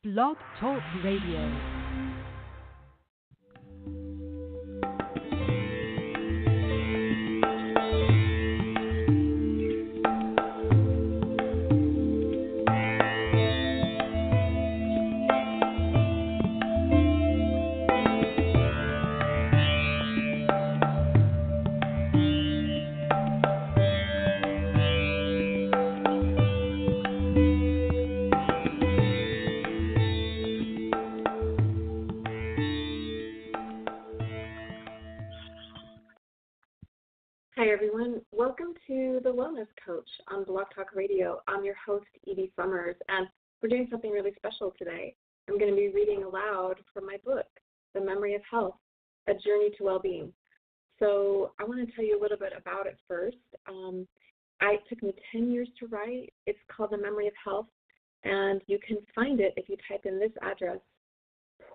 Blog Talk Radio. Hi, everyone. Welcome to The Wellness Coach on Blog Talk Radio. I'm your host, Edie Summers, and we're doing something really special today. I'm going to be reading aloud from my book, The Memory of Health, A Journey to Well-Being. So I want to tell you a little bit about it first. It took me 10 years to write. It's called The Memory of Health, and you can find it if you type in this address,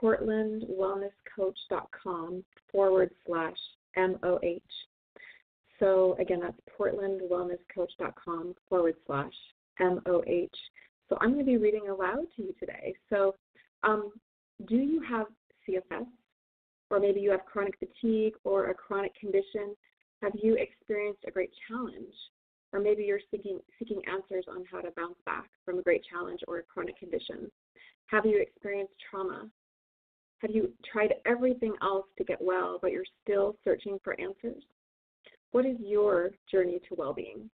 portlandwellnesscoach.com/MOH. So, again, that's portlandwellnesscoach.com/MOH. So I'm going to be reading aloud to you today. So do you have CFS, or maybe you have chronic fatigue or a chronic condition? Have you experienced a great challenge? Or maybe you're seeking answers on how to bounce back from a great challenge or a chronic condition. Have you experienced trauma? Have you tried everything else to get well, but you're still searching for answers? What is your journey to well-being?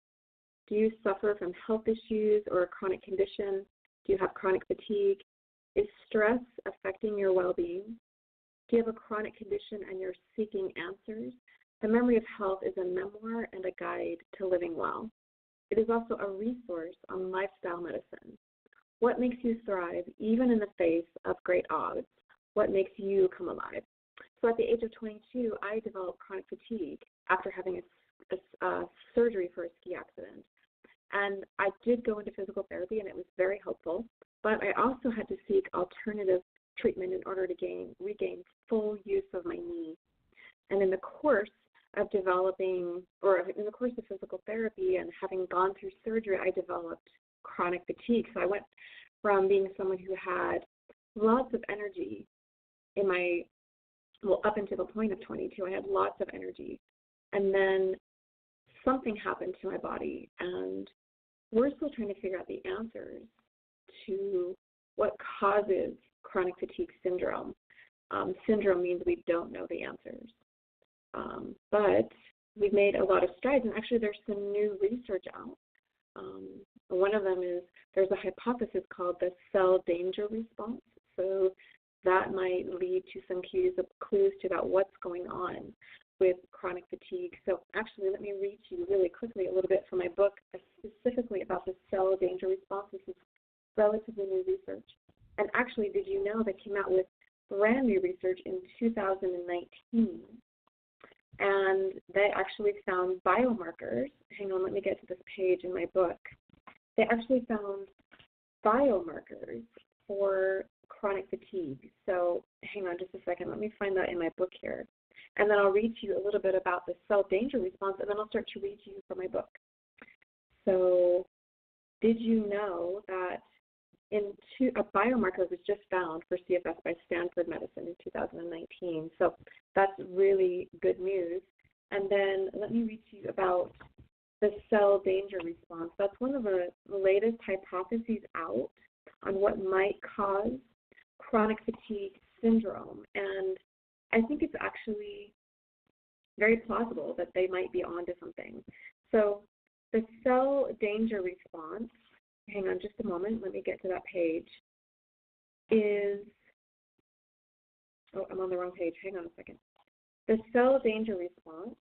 Do you suffer from health issues or a chronic condition? Do you have chronic fatigue? Is stress affecting your well-being? Do you have a chronic condition and you're seeking answers? The Memory of Health is a memoir and a guide to living well. It is also a resource on lifestyle medicine. What makes you thrive even in the face of great odds? What makes you come alive? So at the age of 22, I developed chronic fatigue after having a surgery for a ski accident. And I did go into physical therapy, and it was very helpful. But I also had to seek alternative treatment in order to regain full use of my knee. And in the course of physical therapy and having gone through surgery, I developed chronic fatigue. So I went from being someone who had lots of energy up until the point of 22, I had lots of energy. And then something happened to my body, and we're still trying to figure out the answers to what causes chronic fatigue syndrome. Syndrome means we don't know the answers. But we've made a lot of strides, and actually there's some new research out. One of them is there's a hypothesis called the cell danger response. So that might lead to some clues about what's going on with chronic fatigue. So actually, let me read to you really quickly a little bit from my book specifically about the cell danger response. This is relatively new research. And actually, did you know they came out with brand new research in 2019? And they actually found biomarkers. Hang on, let me get to this page in my book. They actually found biomarkers for chronic fatigue. So hang on just a second. Let me find that in my book here. And then I'll read to you a little bit about the cell danger response, and then I'll start to read to you from my book. So did you know that a biomarker was just found for CFS by Stanford Medicine in 2019? So that's really good news. And then let me read to you about the cell danger response. That's one of the latest hypotheses out on what might cause chronic fatigue syndrome. And I think it's actually very plausible that they might be onto something. So the cell danger response, hang on just a moment, let me get to that page, I'm on the wrong page, hang on a second. The cell danger response,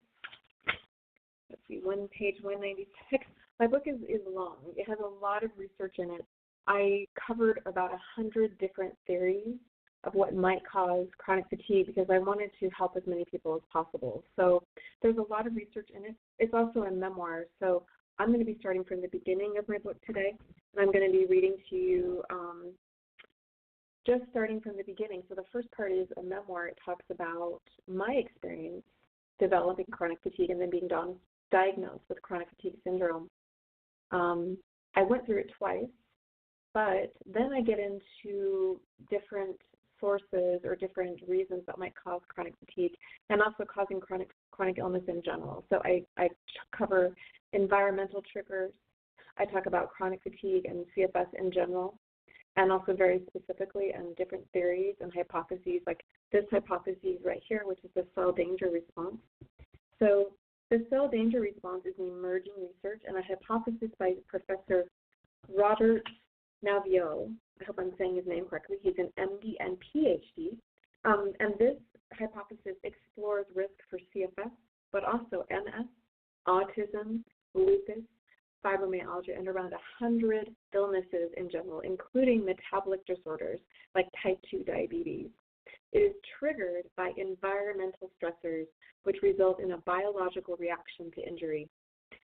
let's see, page 196. My book is long. It has a lot of research in it. I covered about 100 different theories of what might cause chronic fatigue because I wanted to help as many people as possible. So there's a lot of research in it. It's also a memoir. So I'm going to be starting from the beginning of my book today, and I'm going to be reading to you just starting from the beginning. So the first part is a memoir. It talks about my experience developing chronic fatigue and then being diagnosed with chronic fatigue syndrome. I went through it twice. But then I get into different sources or different reasons that might cause chronic fatigue and also causing chronic illness in general. So I cover environmental triggers. I talk about chronic fatigue and CFS in general, and also very specifically and different theories and hypotheses, like this hypothesis right here, which is the cell danger response. So the cell danger response is an emerging research and a hypothesis by Professor Robert Naviaux. I hope I'm saying his name correctly. He's an MD and PhD. And this hypothesis explores risk for CFS, but also MS, autism, lupus, fibromyalgia, and around 100 illnesses in general, including metabolic disorders like type 2 diabetes. It is triggered by environmental stressors, which result in a biological reaction to injury.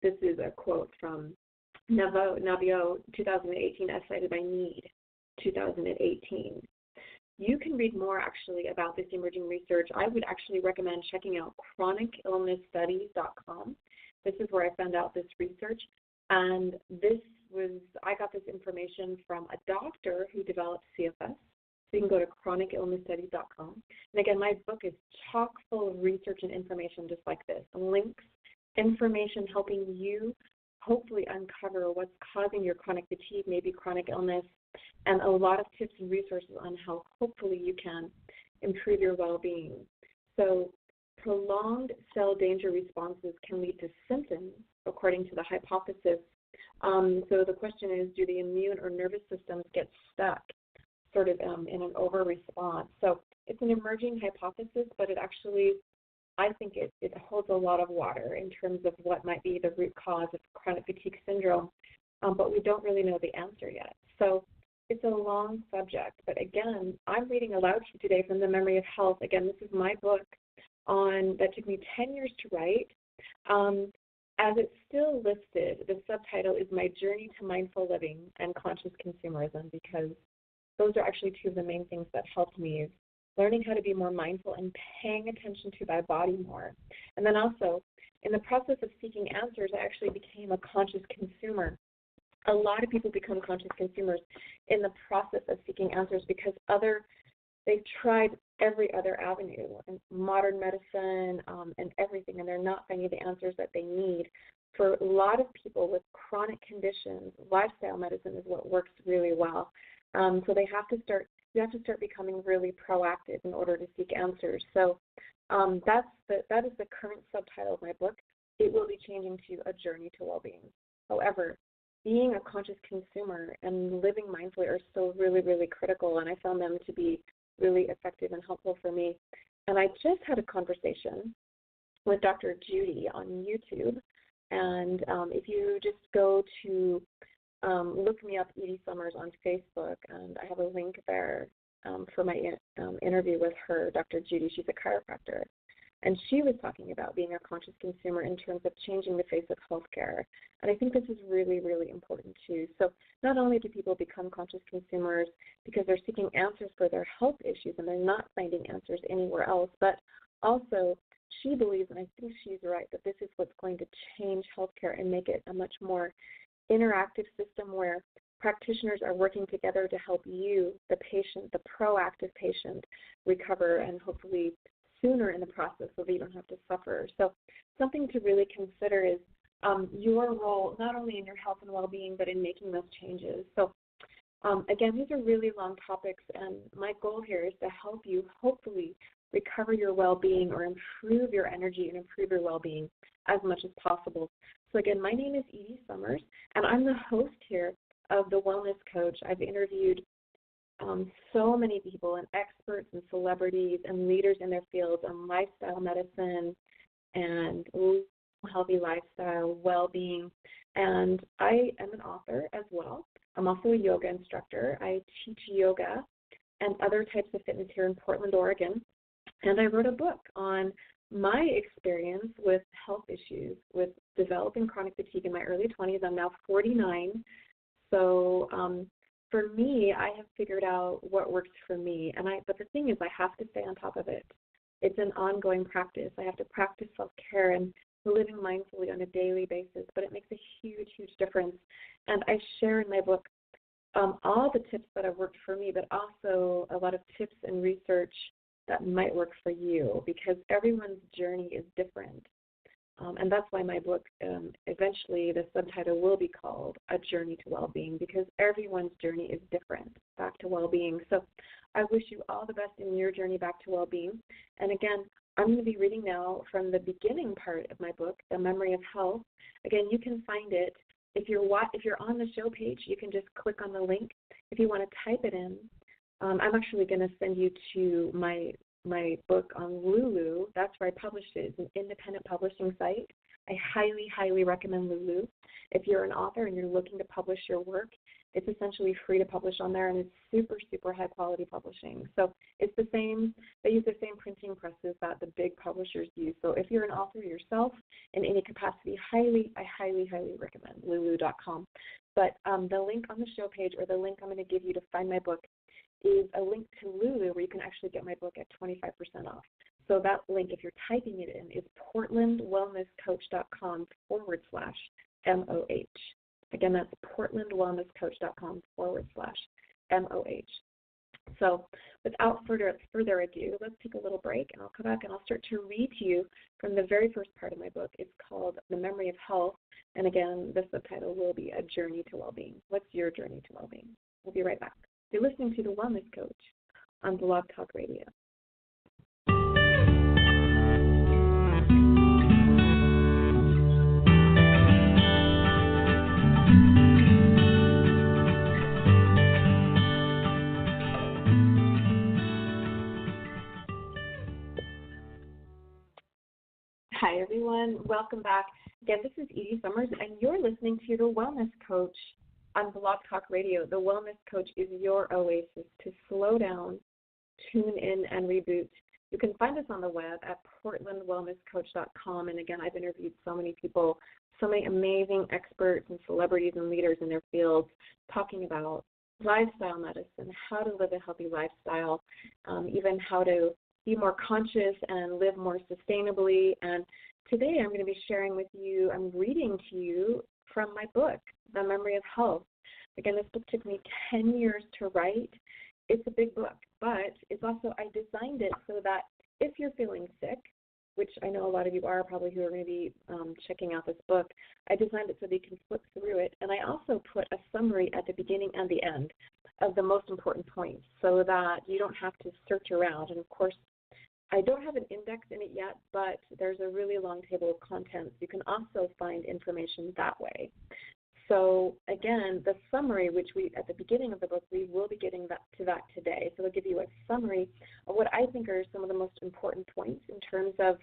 This is a quote from Naviaux, 2018, as cited by Need, 2018. You can read more, actually, about this emerging research. I would actually recommend checking out chronicillnessstudies.com. This is where I found out this research. And I got this information from a doctor who developed CFS. So you can go to chronicillnessstudies.com. And again, my book is chock full of research and information just like this. Links, information helping you hopefully uncover what's causing your chronic fatigue, maybe chronic illness, and a lot of tips and resources on how hopefully you can improve your well-being. So prolonged cell danger responses can lead to symptoms, according to the hypothesis. So the question is, do the immune or nervous systems get stuck sort of in an over-response? So it's an emerging hypothesis, but it actually, I think it holds a lot of water in terms of what might be the root cause of chronic fatigue syndrome, but we don't really know the answer yet. So it's a long subject, but again, I'm reading aloud to you today from The Memory of Health. Again, this is my book that took me 10 years to write. As it's still listed, the subtitle is My Journey to Mindful Living and Conscious Consumerism, because those are actually two of the main things that helped me, learning how to be more mindful and paying attention to my body more. And then also, in the process of seeking answers, I actually became a conscious consumer. A lot of people become conscious consumers in the process of seeking answers because they've tried every other avenue, and modern medicine and everything, and they're not finding the answers that they need. For a lot of people with chronic conditions, lifestyle medicine is what works really well. So you have to start becoming really proactive in order to seek answers. So that is the current subtitle of my book. It will be changing to A Journey to Wellbeing. However, being a conscious consumer and living mindfully are still really, really critical, and I found them to be really effective and helpful for me. And I just had a conversation with Dr. Judy on YouTube, and if you just go to look me up, Edie Summers, on Facebook, and I have a link there for my interview with her, Dr. Judy. She's a chiropractor, and she was talking about being a conscious consumer in terms of changing the face of healthcare. And I think this is really, really important too. So not only do people become conscious consumers because they're seeking answers for their health issues and they're not finding answers anywhere else, but also she believes, and I think she's right, that this is what's going to change healthcare and make it a much more interactive system where practitioners are working together to help you, the patient, the proactive patient, recover and hopefully sooner in the process so that you don't have to suffer. So something to really consider is your role, not only in your health and well-being, but in making those changes. So again, these are really long topics, and my goal here is to help you hopefully recover your well-being or improve your energy and improve your well-being as much as possible. So again, my name is Edie Summers, and I'm the host here of The Wellness Coach. I've interviewed so many people and experts and celebrities and leaders in their fields on lifestyle medicine and healthy lifestyle, well-being, and I am an author as well. I'm also a yoga instructor. I teach yoga and other types of fitness here in Portland, Oregon, and I wrote a book on my experience with health issues, with developing chronic fatigue in my early 20s. I'm now 49, so for me, I have figured out what works for me, but the thing is I have to stay on top of it. It's an ongoing practice. I have to practice self-care and living mindfully on a daily basis, but it makes a huge, huge difference. And I share in my book all the tips that have worked for me, but also a lot of tips and research that might work for you, because everyone's journey is different. And that's why my book, eventually the subtitle will be called A Journey to Wellbeing, because everyone's journey is different back to well-being. So I wish you all the best in your journey back to well-being. And again, I'm going to be reading now from the beginning part of my book, The Memory of Health. Again, you can find it. If you're on the show page, you can just click on the link. If you want to type it in, I'm actually going to send you to my book on Lulu. That's where I published it. It's an independent publishing site. I highly, highly recommend Lulu. If you're an author and you're looking to publish your work, it's essentially free to publish on there, and it's super, super high-quality publishing. So it's the same. They use the same printing presses that the big publishers use. So if you're an author yourself in any capacity, I highly, highly recommend Lulu.com. But the link on the show page, or the link I'm going to give you to find my book, is a link to Lulu where you can actually get my book at 25% off. So that link, if you're typing it in, is portlandwellnesscoach.com/MOH. Again, that's portlandwellnesscoach.com/MOH. So without further ado, let's take a little break, and I'll come back and I'll start to read to you from the very first part of my book. It's called The Memory of Health, and again, the subtitle will be A Journey to Wellbeing. What's your journey to wellbeing? We'll be right back. You're listening to The Wellness Coach on Blog Talk Radio. Hi, everyone. Welcome back. Again, this is Edie Summers, and you're listening to The Wellness Coach on Blog Talk Radio. The Wellness Coach is your oasis to slow down, tune in, and reboot. You can find us on the web at portlandwellnesscoach.com. And again, I've interviewed so many people, so many amazing experts and celebrities and leaders in their fields talking about lifestyle medicine, how to live a healthy lifestyle, even how to be more conscious and live more sustainably. And today I'm going to be sharing with you, I'm reading to you from my book, The Memory of Health. Again, this book took me 10 years to write. It's a big book, but it's also, I designed it so that if you're feeling sick, which I know a lot of you are probably who are going to be checking out this book, I designed it so that you can flip through it. And I also put a summary at the beginning and the end of the most important points so that you don't have to search around. And of course, I don't have an index in it yet, but there's a really long table of contents. You can also find information that way. So again, the summary, which we, at the beginning of the book, we will be getting to that today. So I'll give you a summary of what I think are some of the most important points in terms of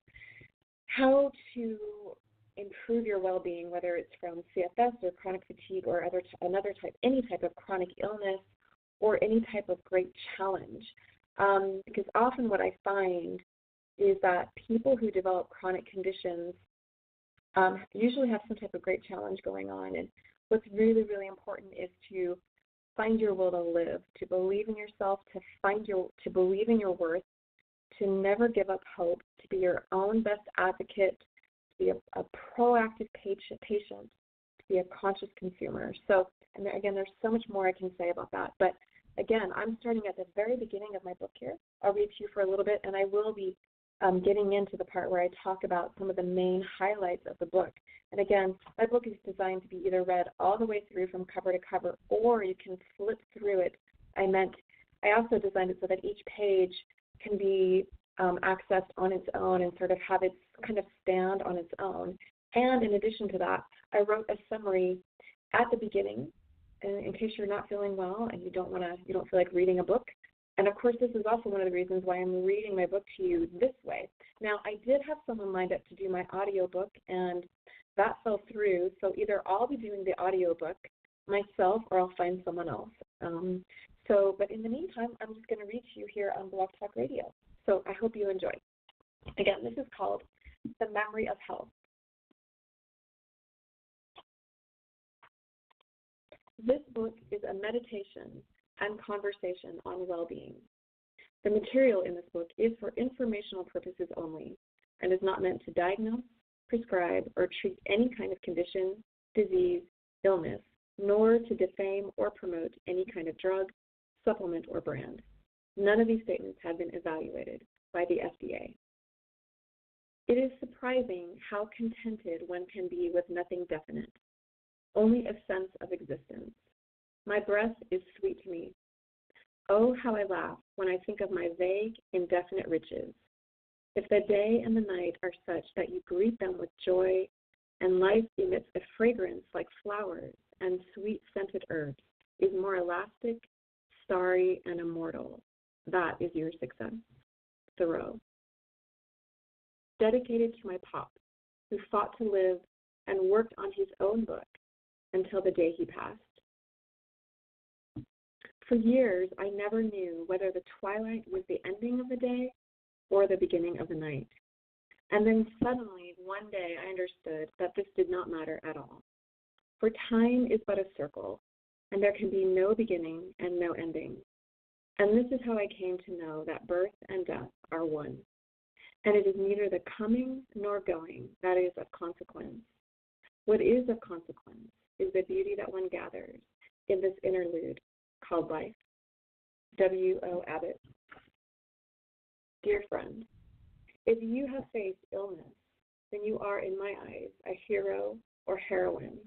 how to improve your well-being, whether it's from CFS or chronic fatigue or any type of chronic illness or any type of great challenge. Because often what I find is that people who develop chronic conditions usually have some type of great challenge going on. And what's really, really important is to find your will to live, to believe in yourself, to believe in your worth, to never give up hope, to be your own best advocate, to be a proactive patient, to be a conscious consumer. So, and again, there's so much more I can say about that. But again, I'm starting at the very beginning of my book here. I'll read to you for a little bit, and I will be getting into the part where I talk about some of the main highlights of the book. And again, my book is designed to be either read all the way through from cover to cover, or you can flip through it. I also designed it so that each page can be accessed on its own and sort of have its kind of stand on its own. And in addition to that, I wrote a summary at the beginning in case you're not feeling well and you don't feel like reading a book. And of course, this is also one of the reasons why I'm reading my book to you this way. Now, I did have someone lined up to do my audiobook, and that fell through. So either I'll be doing the audiobook myself or I'll find someone else. But in the meantime, I'm just going to read to you here on Blog Talk Radio. So I hope you enjoy. Again, this is called The Memory of Health. This book is a meditation and conversation on well-being. The material in this book is for informational purposes only and is not meant to diagnose, prescribe, or treat any kind of condition, disease, illness, nor to defame or promote any kind of drug, supplement, or brand. None of these statements have been evaluated by the FDA. It is surprising how contented one can be with nothing definite, only a sense of existence. My breath is sweet to me. Oh, how I laugh when I think of my vague, indefinite riches. If the day and the night are such that you greet them with joy, and life emits a fragrance like flowers and sweet scented herbs, is more elastic, starry, and immortal, that is your success. Thoreau. Dedicated to my pop, who fought to live and worked on his own book until the day he passed. For years, I never knew whether the twilight was the ending of the day or the beginning of the night. And then suddenly, one day, I understood that this did not matter at all. For time is but a circle, and there can be no beginning and no ending. And this is how I came to know that birth and death are one. And it is neither the coming nor going that is of consequence. What is of consequence is the beauty that one gathers in this interlude called life. W.O. Abbott. Dear friend, if you have faced illness, then you are, in my eyes, a hero or heroine.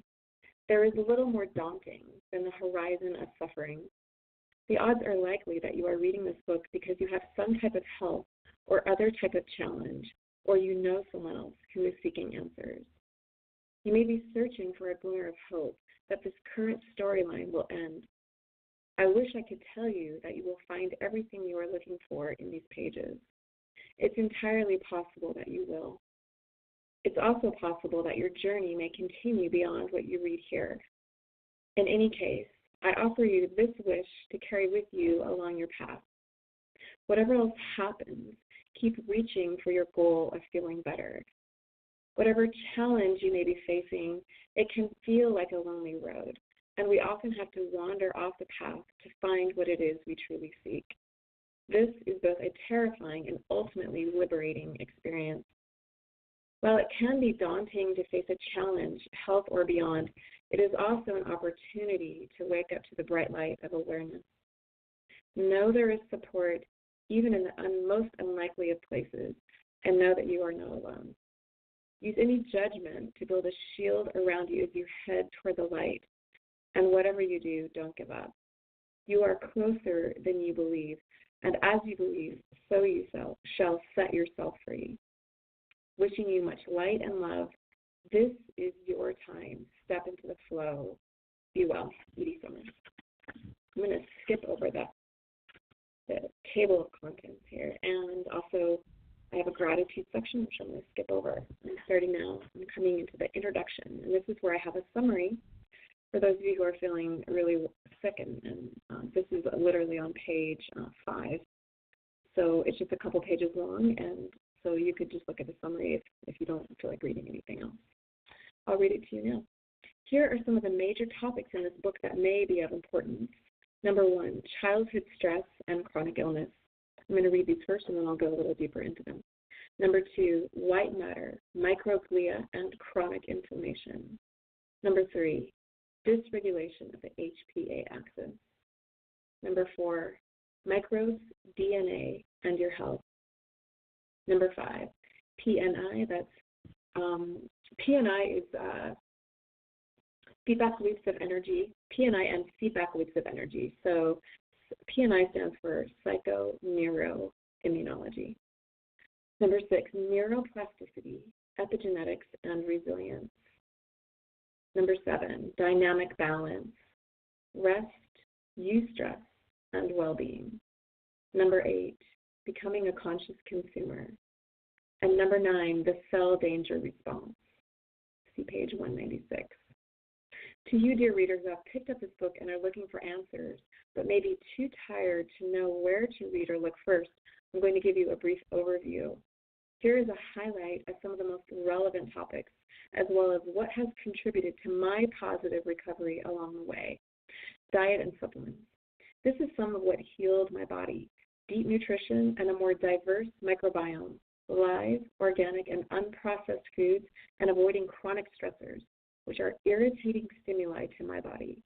There is little more daunting than the horizon of suffering. The odds are likely that you are reading this book because you have some type of health or other type of challenge, or you know someone else who is seeking answers. You may be searching for a glimmer of hope that this current storyline will end. I wish I could tell you that you will find everything you are looking for in these pages. It's entirely possible that you will. It's also possible that your journey may continue beyond what you read here. In any case, I offer you this wish to carry with you along your path. Whatever else happens, keep reaching for your goal of feeling better. Whatever challenge you may be facing, it can feel like a lonely road, and we often have to wander off the path to find what it is we truly seek. This is both a terrifying and ultimately liberating experience. While it can be daunting to face a challenge, health or beyond, it is also an opportunity to wake up to the bright light of awareness. Know there is support even in the most unlikely of places, and know that you are not alone. Use any judgment to build a shield around you as you head toward the light, and whatever you do, don't give up. You are closer than you believe, and as you believe, so you shall set yourself free. Wishing you much light and love. This is your time. Step into the flow. Be well. Edie Summers. I'm going to skip over the table of contents here, and also I have a gratitude section, which I'm going to skip over. I'm starting now. I'm coming into the introduction, and this is where I have a summary for those of you who are feeling really sick, and this is literally on page 5. So it's just a couple pages long, and so you could just look at the summary if you don't feel like reading anything else. I'll read it to you now. Here are some of the major topics in this book that may be of importance. Number 1, childhood stress and chronic illness. I'm going to read these first, and then I'll go a little deeper into them. Number 2, white matter, microglia, and chronic inflammation. Number 3, dysregulation of the HPA axis. Number 4, microbes, DNA, and your health. Number 5, PNI. PNI is feedback loops of energy. PNI and feedback loops of energy. So PNI stands for psychoneuroimmunology. Number 6, neuroplasticity, epigenetics, and resilience. Number 7, dynamic balance, rest, eustress, and well-being. Number 8, becoming a conscious consumer. And number 9, the cell danger response. See page 196. To you, dear readers, who have picked up this book and are looking for answers, but may be too tired to know where to read or look first, I'm going to give you a brief overview. Here is a highlight of some of the most relevant topics, as well as what has contributed to my positive recovery along the way. Diet and supplements. This is some of what healed my body. Deep nutrition and a more diverse microbiome, live, organic, and unprocessed foods, and avoiding chronic stressors. which are irritating stimuli to my body.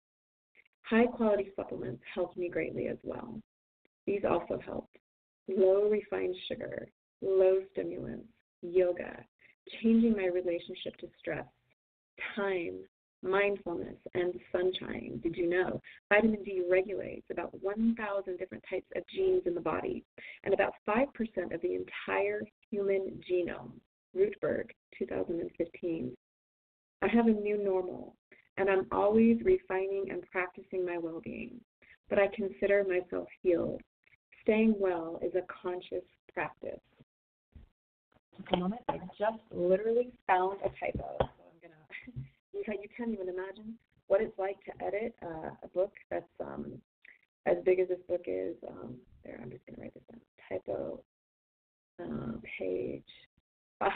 High-quality supplements helped me greatly as well. These also helped. Low refined sugar, low stimulants, yoga, changing my relationship to stress, time, mindfulness, and sunshine. Did you know? Vitamin D regulates about 1,000 different types of genes in the body and about 5% of the entire human genome. Rootberg, 2015. I have a new normal, and I'm always refining and practicing my well-being, but I consider myself healed. Staying well is a conscious practice. Just a moment. I just literally found a typo, so I'm going to... You can't even imagine what it's like to edit a book that's as big as this book is. There, I'm just going to write this down. Typo, page 5.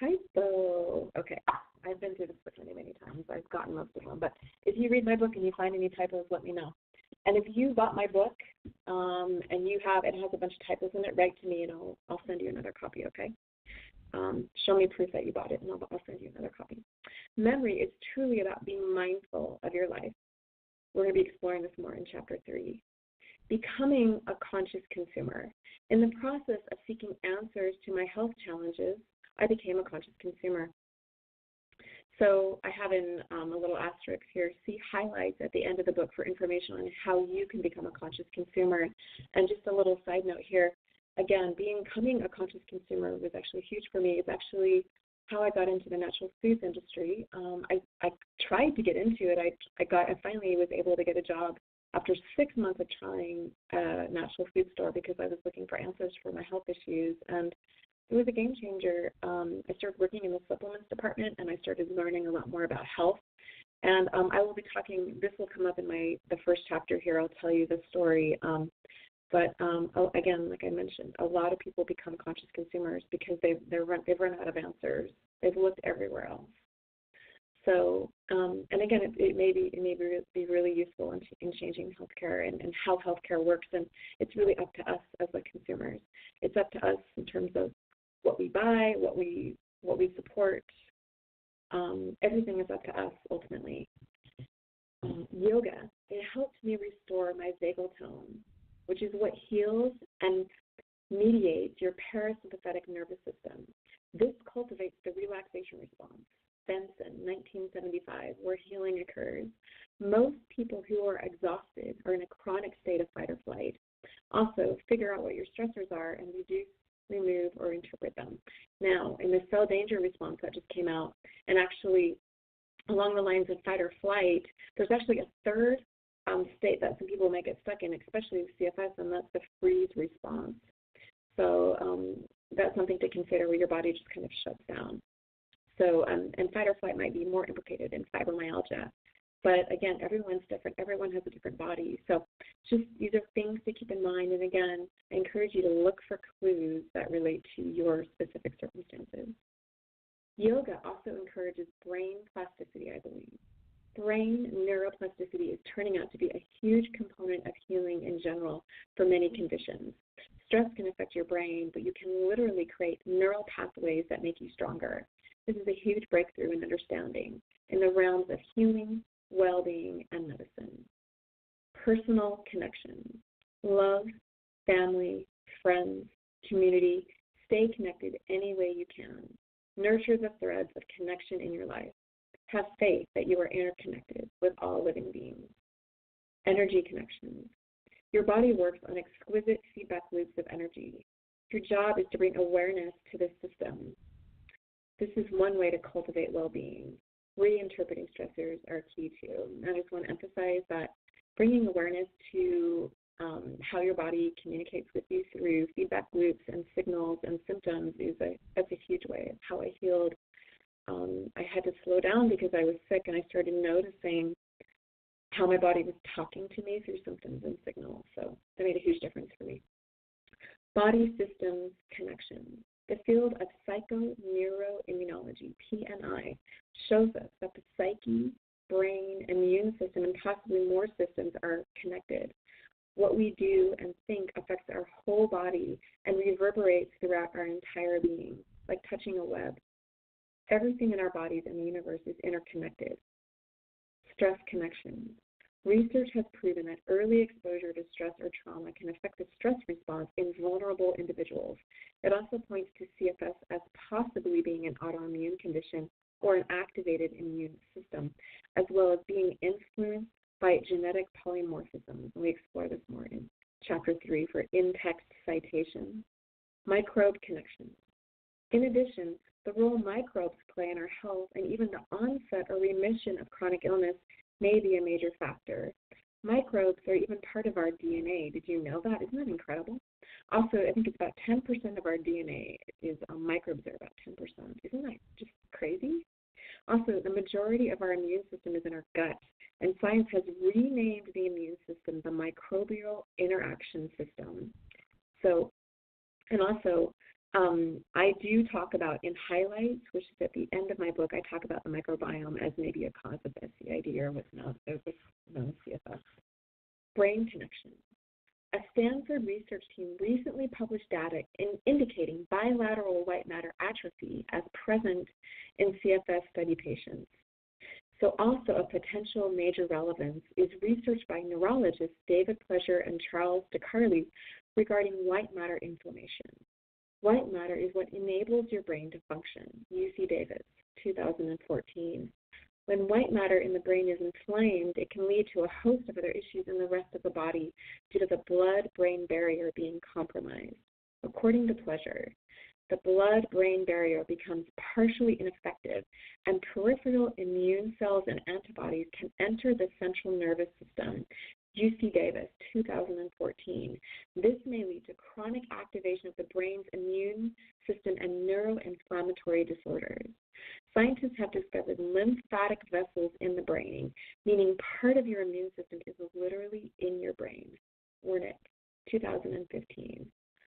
Typo. Okay, I've been through this book many, many times. I've gotten most of them. But if you read my book and you find any typos, let me know. And if you bought my book and it has a bunch of typos in it, write to me and I'll send you another copy, okay? Show me proof that you bought it, and I'll send you another copy. Memory is truly about being mindful of your life. We're going to be exploring this more in Chapter 3. Becoming a conscious consumer. In the process of seeking answers to my health challenges, I became a conscious consumer. So I have in a little asterisk here, see highlights at the end of the book for information on how you can become a conscious consumer. And just a little side note here, again, becoming a conscious consumer was actually huge for me. It's actually how I got into the natural foods industry. I tried to get into it. I finally was able to get a job after 6 months of trying a natural food store because I was looking for answers for my health issues. And it was a game changer. I started working in the supplements department, and I started learning a lot more about health. And I will be talking, this will come up in the first chapter here. I'll tell you the story. But again, like I mentioned, a lot of people become conscious consumers because they've run out of answers. They've looked everywhere else. So, and again, it may be really useful in changing healthcare and how healthcare works. And it's really up to us as the consumers. It's up to us in terms of what we buy, what we support. Everything is up to us ultimately. Yoga, it helped me restore my vagal tone, which is what heals and mediates your parasympathetic nervous system. This cultivates the relaxation response. Benson, 1975, where healing occurs. Most people who are exhausted are in a chronic state of fight or flight. Also, figure out what your stressors are and reduce, remove, or interpret them. Now, in the cell danger response that just came out, and actually along the lines of fight or flight, there's actually a third state that some people may get stuck in, especially with CFS, and that's the freeze response. So that's something to consider where your body just kind of shuts down. So, and fight or flight might be more implicated in fibromyalgia. But again, everyone's different. Everyone has a different body. So just these are things to keep in mind. And again, I encourage you to look for clues that relate to your specific circumstances. Yoga also encourages brain plasticity, I believe. Brain neuroplasticity is turning out to be a huge component of healing in general for many conditions. Stress can affect your brain, but you can literally create neural pathways that make you stronger. This is a huge breakthrough in understanding in the realms of healing, well-being, and medicine. Personal connections, love, family, friends, community. Stay connected any way you can. Nurture the threads of connection in your life. Have faith that you are interconnected with all living beings. Energy connections. Your body works on exquisite feedback loops of energy. Your job is to bring awareness to this system. This is one way to cultivate well-being. Reinterpreting stressors are key too. I just want to emphasize that bringing awareness to how your body communicates with you through feedback loops and signals and symptoms that's a huge way of how I healed. I had to slow down because I was sick, and I started noticing how my body was talking to me through symptoms and signals. So that made a huge difference for me. Body systems connections. The field of psychoneuroimmunology, PNI, shows us that the psyche, brain, immune system, and possibly more systems are connected. What we do and think affects our whole body and reverberates throughout our entire being, like touching a web. Everything in our bodies and the universe is interconnected. Stress connections. Research has proven that early exposure to stress or trauma can affect the stress response in vulnerable individuals. It also points to CFS as possibly being an autoimmune condition or an activated immune system, as well as being influenced by genetic polymorphisms. We explore this more in Chapter 3 for in-text citation. Microbe connections. In addition, the role microbes play in our health and even the onset or remission of chronic illness may be a major factor. Microbes are even part of our DNA. Did you know that? Isn't that incredible? Also, I think it's about 10% of our DNA is microbes are about 10%. Isn't that just crazy? Also, the majority of our immune system is in our gut, and science has renamed the immune system the microbial interaction system. So, and also, I do talk about in highlights, which is at the end of my book, I talk about the microbiome as maybe a cause of SCID or what's known as CFS. Brain connection. A Stanford research team recently published data indicating bilateral white matter atrophy as present in CFS study patients. So also of potential major relevance is research by neurologists David Pleasure and Charles DeCarli regarding white matter inflammation. White matter is what enables your brain to function. UC Davis, 2014. When white matter in the brain is inflamed, it can lead to a host of other issues in the rest of the body due to the blood-brain barrier being compromised. According to Pleasure, the blood-brain barrier becomes partially ineffective, and peripheral immune cells and antibodies can enter the central nervous system. UC Davis, 2014. This may lead to chronic activation of the brain's immune system and neuroinflammatory disorders. Scientists have discovered lymphatic vessels in the brain, meaning part of your immune system is literally in your brain. Wernick, 2015.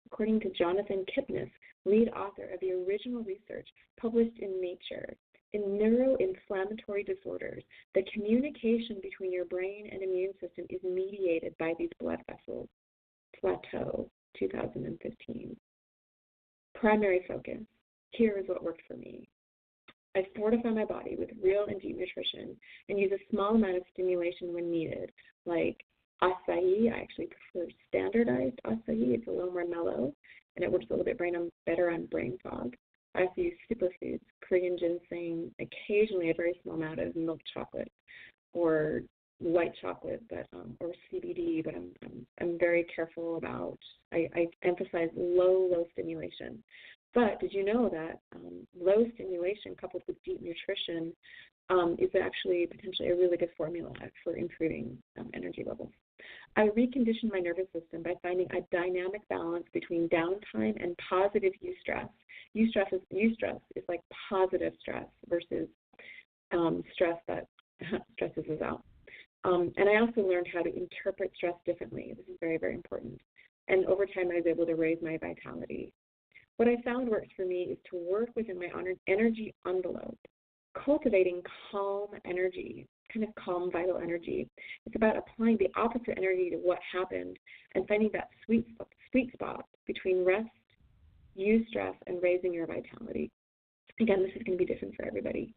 According to Jonathan Kipnis, lead author of the original research published in Nature, in neuroinflammatory disorders, the communication between your brain and immune system is mediated by these blood vessels. Plateau, 2015. Primary focus. Here is what worked for me. I fortify my body with real and deep nutrition and use a small amount of stimulation when needed, like acai. I actually prefer standardized acai. It's a little more mellow, and it works a little bit better on brain fog. I also use superfoods, Korean ginseng, occasionally a very small amount of milk chocolate or white chocolate, or CBD. But I'm very careful about. I emphasize low stimulation. But did you know that low stimulation coupled with deep nutrition is actually potentially a really good formula for improving energy levels? I reconditioned my nervous system by finding a dynamic balance between downtime and positive eustress. Eustress is like positive stress versus stress that stresses us out. And I also learned how to interpret stress differently. This is very, very important. And over time, I was able to raise my vitality. What I found works for me is to work within my energy envelope, cultivating calm energy, kind of calm, vital energy. It's about applying the opposite energy to what happened and finding that sweet spot between rest, eustress, and raising your vitality. Again, this is going to be different for everybody.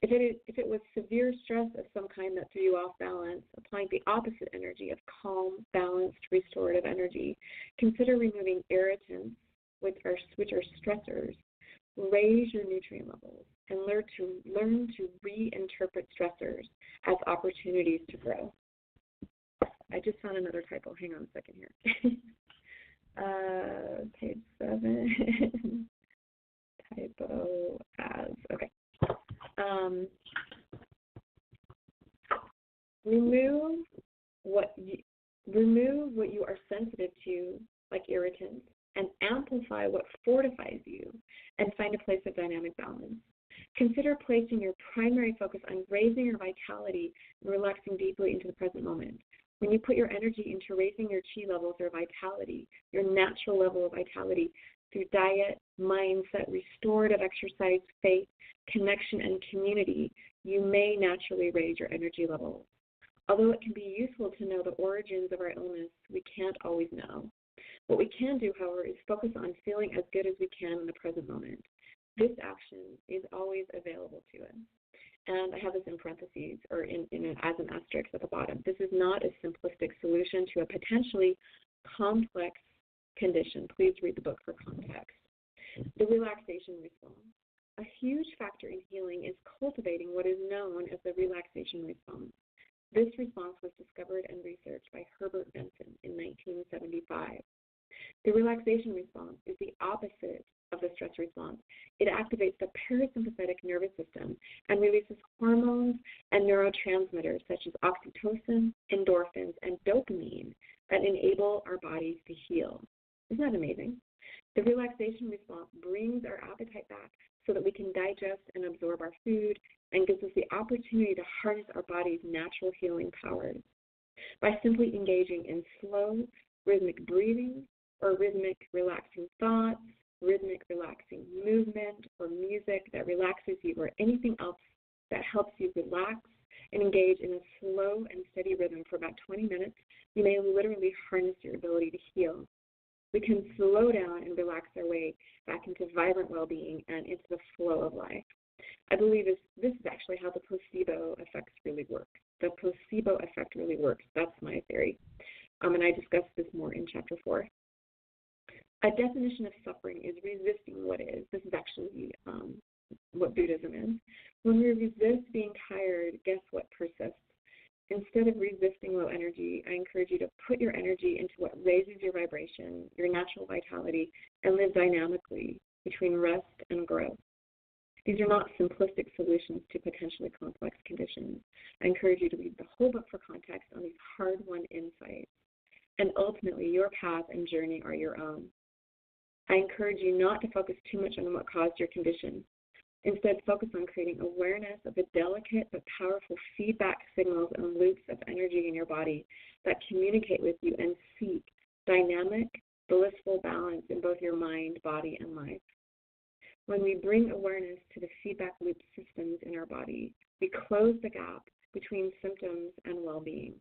If it was severe stress of some kind that threw you off balance, applying the opposite energy of calm, balanced, restorative energy, consider removing irritants, which are stressors. Raise your nutrient levels and learn to reinterpret stressors as opportunities to grow. I just found another typo. Hang on a second here. Page 7. Typo as. Okay. Remove what you are sensitive to, like irritants, and amplify what fortifies you, and find a place of dynamic balance. Consider placing your primary focus on raising your vitality and relaxing deeply into the present moment. When you put your energy into raising your chi levels or vitality, your natural level of vitality, through diet, mindset, restorative exercise, faith, connection, and community, you may naturally raise your energy levels. Although it can be useful to know the origins of our illness, we can't always know. What we can do, however, is focus on feeling as good as we can in the present moment. this action is always available to us. And I have this in parentheses or as an asterisk at the bottom. This is not a simplistic solution to a potentially complex condition. Please read the book for context. The relaxation response. A huge factor in healing is cultivating what is known as the relaxation response. This response was discovered and researched by Herbert Benson in 1975. The relaxation response is the opposite of the stress response. It activates the parasympathetic nervous system and releases hormones and neurotransmitters such as oxytocin, endorphins, and dopamine that enable our bodies to heal. Isn't that amazing? The relaxation response brings our appetite back so that we can digest and absorb our food and gives us the opportunity to harness our body's natural healing powers. By simply engaging in slow, rhythmic breathing or rhythmic relaxing thoughts, rhythmic relaxing movement or music that relaxes you or anything else that helps you relax and engage in a slow and steady rhythm for about 20 minutes, you may literally harness your ability to heal. We can slow down and relax our way back into vibrant well-being and into the flow of life. I believe this is actually how the placebo effects really work. The placebo effect really works. That's my theory. And I discuss this more in Chapter 4. A definition of suffering is resisting what is. This is actually what Buddhism is. When we resist being tired, guess what persists? Instead of resisting low energy, I encourage you to put your energy into what raises your vibration, your natural vitality, and live dynamically between rest and growth. These are not simplistic solutions to potentially complex conditions. I encourage you to read the whole book for context on these hard-won insights. And ultimately, your path and journey are your own. I encourage you not to focus too much on what caused your condition. Instead, focus on creating awareness of the delicate but powerful feedback signals and loops of energy in your body that communicate with you and seek dynamic, blissful balance in both your mind, body, and life. When we bring awareness to the feedback loop systems in our body, we close the gap between symptoms and well-being.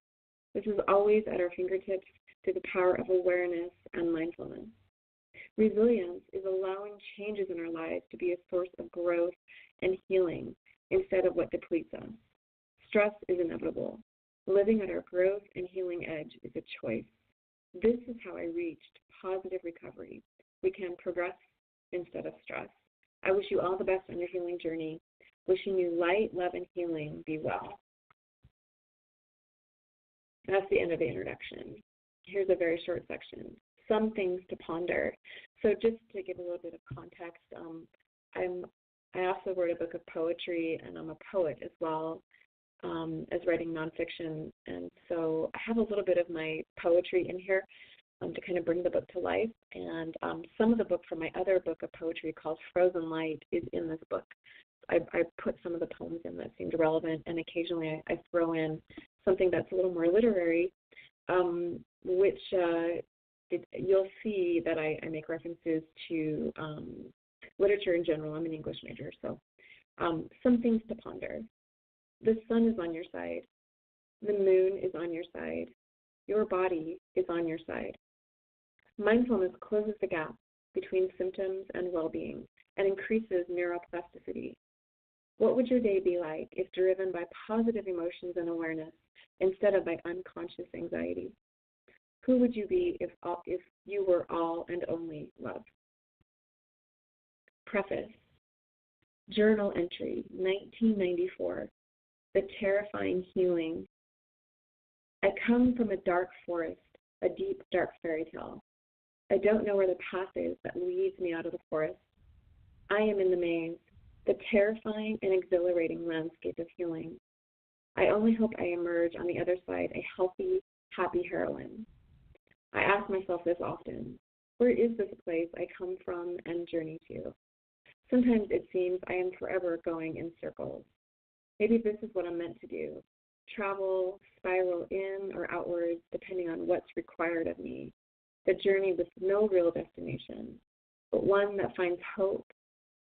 This is always at our fingertips through the power of awareness and mindfulness. Resilience is allowing changes in our lives to be a source of growth and healing instead of what depletes us. Stress is inevitable. Living at our growth and healing edge is a choice. This is how I reached positive recovery. We can progress instead of stress. I wish you all the best on your healing journey. Wishing you light, love, and healing. Be well. That's the end of the introduction. Here's a very short section. Some things to ponder. So just to give a little bit of context, I also wrote a book of poetry, and I'm a poet as well as writing nonfiction. And so I have a little bit of my poetry in here to kind of bring the book to life. And some of the book from my other book of poetry called Frozen Light is in this book. I put some of the poems in that seemed relevant, and occasionally I throw in something that's a little more literary, which you'll see that I make references to literature in general. I'm an English major, so some things to ponder. The sun is on your side. The moon is on your side. Your body is on your side. Mindfulness closes the gap between symptoms and well-being and increases neuroplasticity. What would your day be like if driven by positive emotions and awareness instead of by unconscious anxiety? Who would you be if you were all and only love? Preface. Journal entry, 1994. The terrifying healing. I come from a dark forest, a deep, dark fairy tale. I don't know where the path is that leads me out of the forest. I am in the maze, the terrifying and exhilarating landscape of healing. I only hope I emerge on the other side a healthy, happy heroine. I ask myself this often. Where is this place I come from and journey to? Sometimes it seems I am forever going in circles. Maybe this is what I'm meant to do. Travel, spiral in or outwards, depending on what's required of me. The journey with no real destination, but one that finds hope,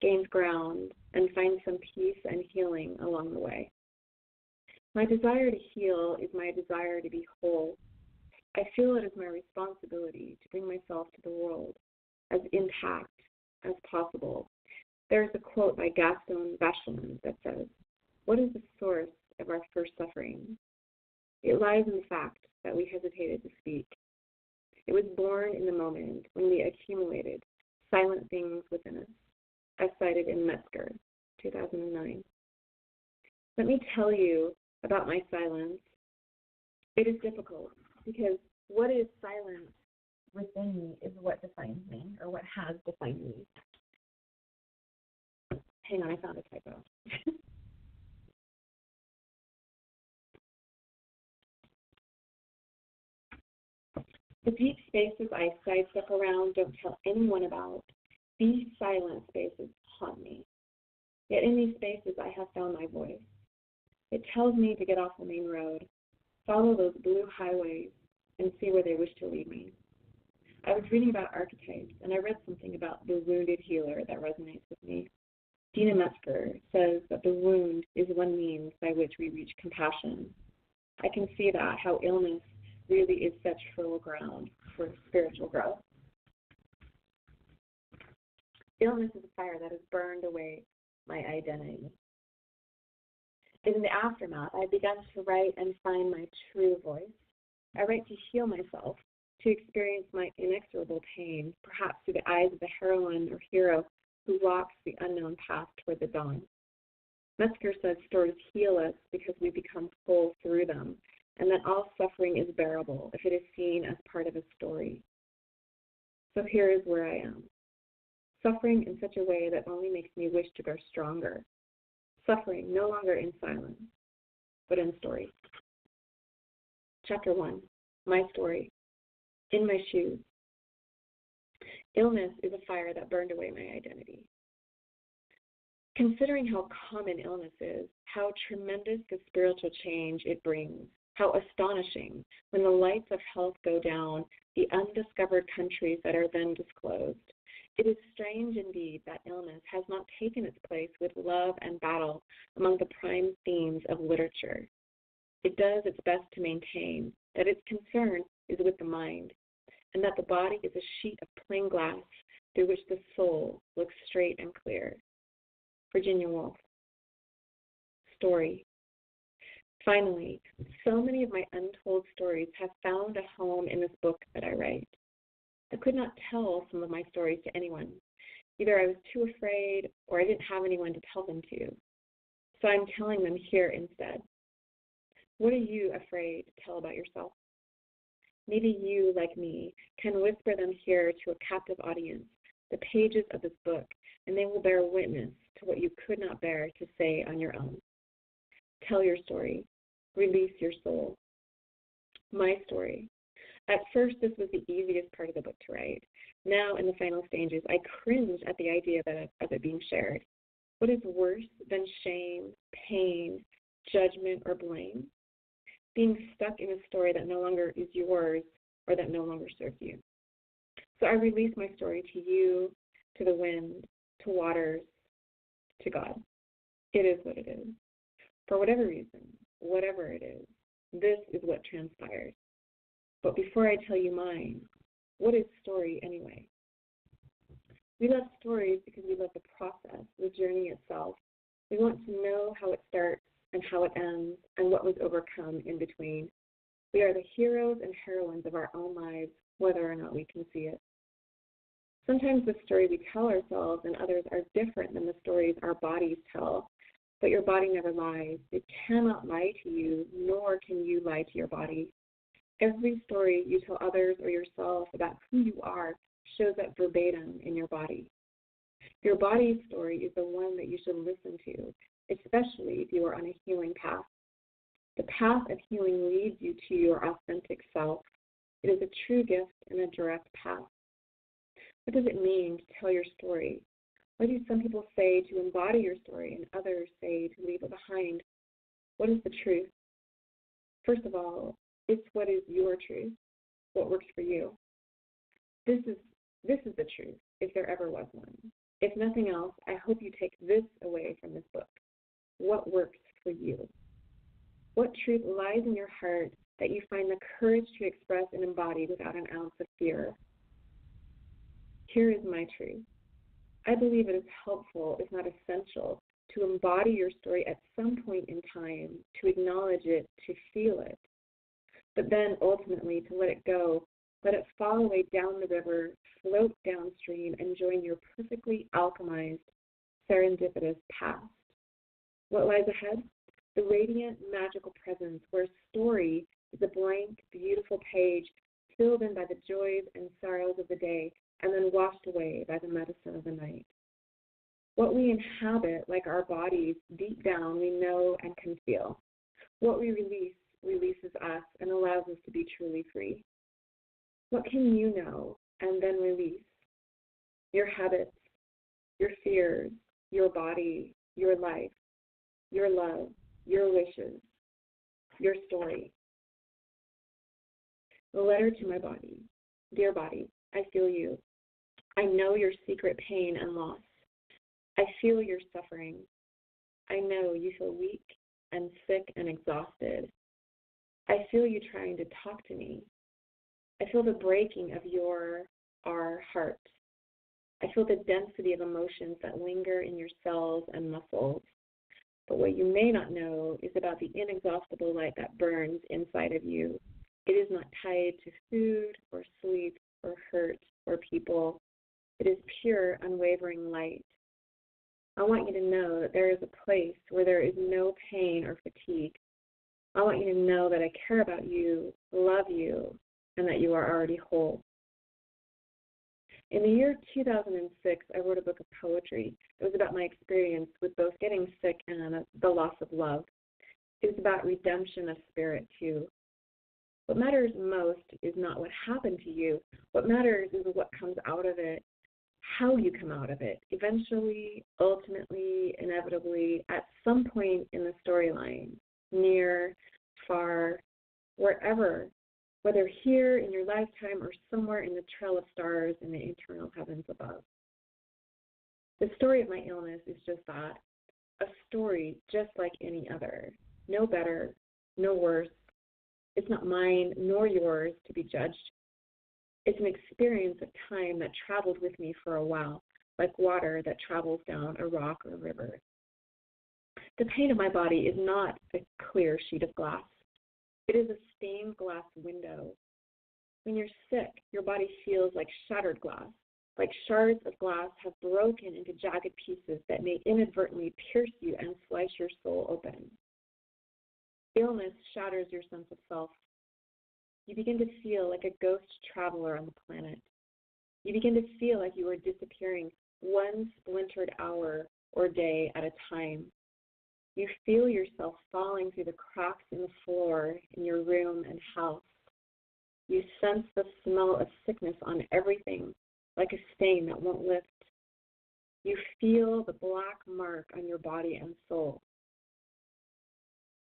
gains ground, and finds some peace and healing along the way. My desire to heal is my desire to be whole. I feel it is my responsibility to bring myself to the world as intact as possible. There's a quote by Gaston Bachelard that says, "What is the source of our first suffering? It lies in the fact that we hesitated to speak. It was born in the moment when we accumulated silent things within us," as cited in Metzger, 2009. Let me tell you about my silence. It is difficult because what is silent within me is what defines me, or what has defined me. Hang on, I found a typo. The deep spaces I sidestep around, don't tell anyone about, these silent spaces haunt me. Yet in these spaces I have found my voice. It tells me to get off the main road, follow those blue highways, and see where they wish to lead me. I was reading about archetypes, and I read something about the wounded healer that resonates with me. Dina Metzger says that the wound is one means by which we reach compassion. I can see that, how illness really is such fertile ground for spiritual growth. Illness is a fire that has burned away my identity. In the aftermath, I began to write and find my true voice. I write to heal myself, to experience my inexorable pain, perhaps through the eyes of the heroine or hero who walks the unknown path toward the dawn. Metzger says stories heal us because we become whole through them, and that all suffering is bearable if it is seen as part of a story. So here is where I am. Suffering in such a way that only makes me wish to grow stronger. Suffering no longer in silence, but in story. Chapter 1, my story. In my shoes. Illness is a fire that burned away my identity. Considering how common illness is, how tremendous the spiritual change it brings, how astonishing when the lights of health go down, the undiscovered countries that are then disclosed. It is strange indeed that illness has not taken its place with love and battle among the prime themes of literature. It does its best to maintain that its concern is with the mind, and that the body is a sheet of plain glass through which the soul looks straight and clear. Virginia Woolf. Story. Finally, so many of my untold stories have found a home in this book that I write. I could not tell some of my stories to anyone. Either I was too afraid or I didn't have anyone to tell them to. So I'm telling them here instead. What are you afraid to tell about yourself? Maybe you, like me, can whisper them here to a captive audience, the pages of this book, and they will bear witness to what you could not bear to say on your own. Tell your story. Release your soul. My story. At first, this was the easiest part of the book to write. Now, in the final stages, I cringe at the idea of it being shared. What is worse than shame, pain, judgment, or blame? Being stuck in a story that no longer is yours or that no longer serves you. So I release my story to you, to the wind, to waters, to God. It is what it is. For whatever reason, whatever it is, this is what transpired. But before I tell you mine, what is story anyway? We love stories because we love the process, the journey itself. We want to know how it starts and how it ends and what was overcome in between. We are the heroes and heroines of our own lives, whether or not we can see it. Sometimes the story we tell ourselves and others are different than the stories our bodies tell, but your body never lies. It cannot lie to you, nor can you lie to your body. Every story you tell others or yourself about who you are shows up verbatim in your body. Your body's story is the one that you should listen to, especially if you are on a healing path. The path of healing leads you to your authentic self. It is a true gift and a direct path. What does it mean to tell your story? What do some people say to embody your story and others say to leave it behind? What is the truth? First of all, it's what is your truth, what works for you. This is the truth, if there ever was one. If nothing else, I hope you take this away from this book. What works for you? What truth lies in your heart that you find the courage to express and embody without an ounce of fear? Here is my truth. I believe it is helpful, if not essential, to embody your story at some point in time, to acknowledge it, to feel it, but then ultimately to let it go, let it fall away down the river, float downstream, and join your perfectly alchemized, serendipitous past. What lies ahead? The radiant, magical presence where story is a blank, beautiful page filled in by the joys and sorrows of the day and then washed away by the medicine of the night. What we inhabit, like our bodies, deep down we know and can feel. What we release releases us and allows us to be truly free. What can you know and then release? Your habits, your fears, your body, your life, your love, your wishes, your story. The letter to my body. Dear body, I feel you. I know your secret pain and loss. I feel your suffering. I know you feel weak and sick and exhausted. I feel you trying to talk to me. I feel the breaking of our heart. I feel the density of emotions that linger in your cells and muscles. But what you may not know is about the inexhaustible light that burns inside of you. It is not tied to food or sleep or hurt or people. It is pure, unwavering light. I want you to know that there is a place where there is no pain or fatigue. I want you to know that I care about you, love you, and that you are already whole. In the year 2006, I wrote a book of poetry. It was about my experience with both getting sick and the loss of love. It was about redemption of spirit, too. What matters most is not what happened to you. What matters is what comes out of it, how you come out of it, eventually, ultimately, inevitably, at some point in the storyline, near, far, wherever, whether here in your lifetime or somewhere in the trail of stars in the eternal heavens above. The story of my illness is just that, a story just like any other, no better, no worse. It's not mine nor yours to be judged. It's an experience of time that traveled with me for a while, like water that travels down a rock or river. The pain of my body is not a clear sheet of glass. It is a stained glass window. When you're sick, your body feels like shattered glass, like shards of glass have broken into jagged pieces that may inadvertently pierce you and slice your soul open. Illness shatters your sense of self. You begin to feel like a ghost traveler on the planet. You begin to feel like you are disappearing one splintered hour or day at a time. You feel yourself falling through the cracks in the floor in your room and house. You sense the smell of sickness on everything, like a stain that won't lift. You feel the black mark on your body and soul.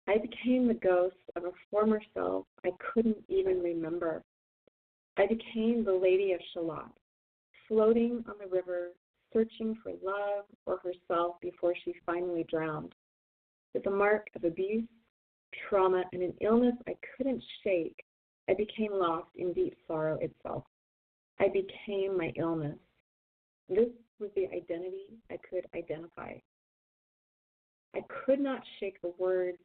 I became the ghost of a former self I couldn't even remember. I became the Lady of Shalott, floating on the river, searching for love or herself before she finally drowned. With the mark of abuse, trauma, and an illness I couldn't shake, I became lost in deep sorrow itself. I became my illness. This was the identity I could identify. I could not shake the words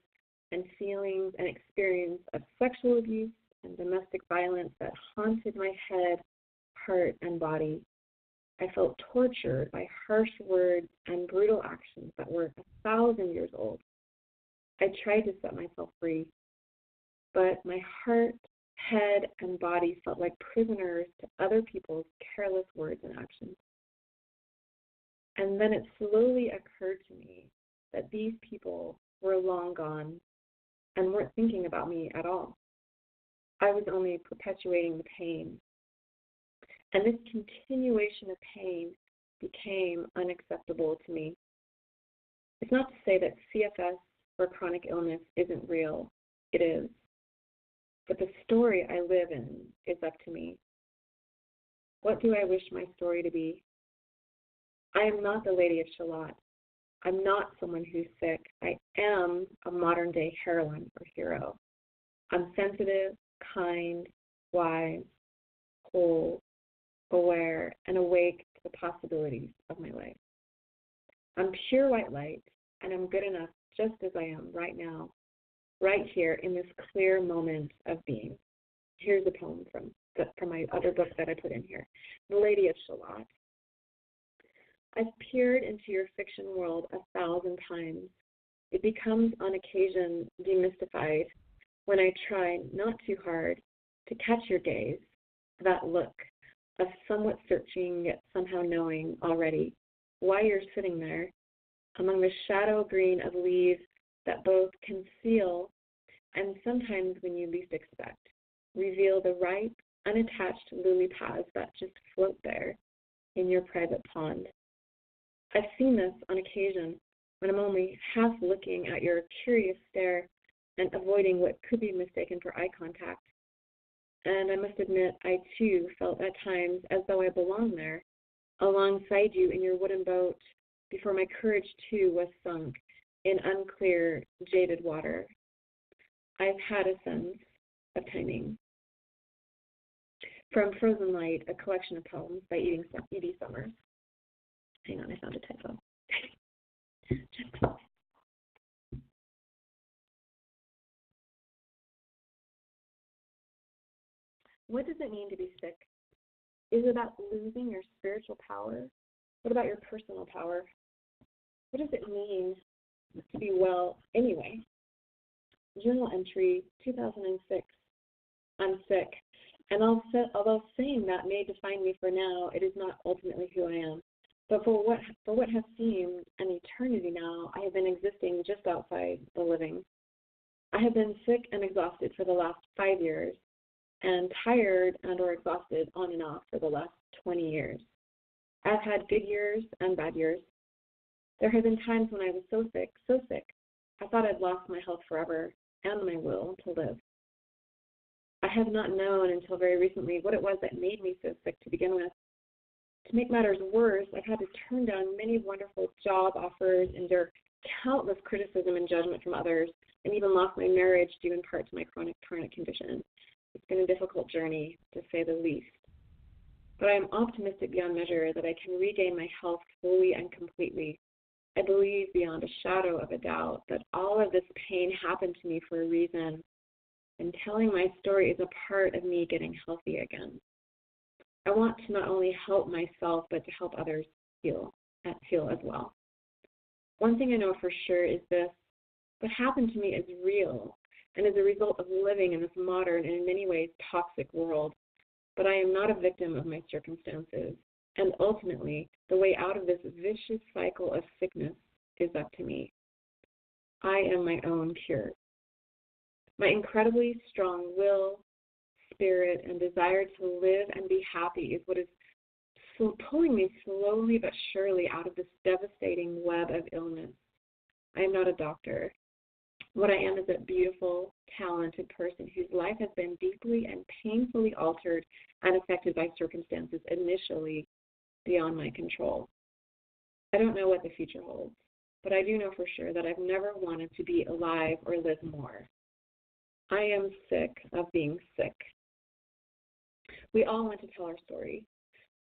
and feelings and experience of sexual abuse and domestic violence that haunted my head, heart, and body. I felt tortured by harsh words and brutal actions that were 1,000 years old. I tried to set myself free, but my heart, head, and body felt like prisoners to other people's careless words and actions. And then it slowly occurred to me that these people were long gone and weren't thinking about me at all. I was only perpetuating the pain. And this continuation of pain became unacceptable to me. It's not to say that CFS or chronic illness isn't real. It is. But the story I live in is up to me. What do I wish my story to be? I am not the Lady of Shalott. I'm not someone who's sick. I am a modern-day heroine or hero. I'm sensitive, kind, wise, whole, aware, and awake to the possibilities of my life. I'm pure white light, and I'm good enough just as I am right now, right here in this clear moment of being. Here's a poem from my other book that I put in here, The Lady of Shalott. I've peered into your fiction world 1,000 times. It becomes on occasion demystified when I try not too hard to catch your gaze, that look of somewhat searching yet somehow knowing already why you're sitting there among the shadow green of leaves that both conceal and sometimes, when you least expect, reveal the ripe, unattached lily paths that just float there in your private pond. I've seen this on occasion when I'm only half looking at your curious stare and avoiding what could be mistaken for eye contact. And I must admit, I too felt at times as though I belonged there, alongside you in your wooden boat, before my courage too was sunk in unclear, jaded water. I've had a sense of timing. From Frozen Light, a collection of poems by Edie Summers. Hang on, I found a typo. What does it mean to be sick? Is it about losing your spiritual power? What about your personal power? What does it mean to be well anyway? Journal entry 2006. I'm sick. And although saying that may define me for now, it is not ultimately who I am. But for what has seemed an eternity now, I have been existing just outside the living. I have been sick and exhausted for the last 5 years, and tired and or exhausted on and off for the last 20 years. I've had good years and bad years. There have been times when I was so sick, I thought I'd lost my health forever and my will to live. I have not known until very recently what it was that made me so sick to begin with. To make matters worse, I've had to turn down many wonderful job offers, endure countless criticism and judgment from others, and even lost my marriage due in part to my chronic condition. It's been a difficult journey, to say the least. But I am optimistic beyond measure that I can regain my health fully and completely. I believe beyond a shadow of a doubt that all of this pain happened to me for a reason, and telling my story is a part of me getting healthy again. I want to not only help myself, but to help others heal as well. One thing I know for sure is this: what happened to me is real and is a result of living in this modern and in many ways toxic world. But I am not a victim of my circumstances, and ultimately, the way out of this vicious cycle of sickness is up to me. I am my own cure. My incredibly strong will, spirit, and desire to live and be happy is what is pulling me slowly but surely out of this devastating web of illness. I am not a doctor. What I am is a beautiful, talented person whose life has been deeply and painfully altered and affected by circumstances initially beyond my control. I don't know what the future holds, but I do know for sure that I've never wanted to be alive or live more. I am sick of being sick. We all want to tell our story,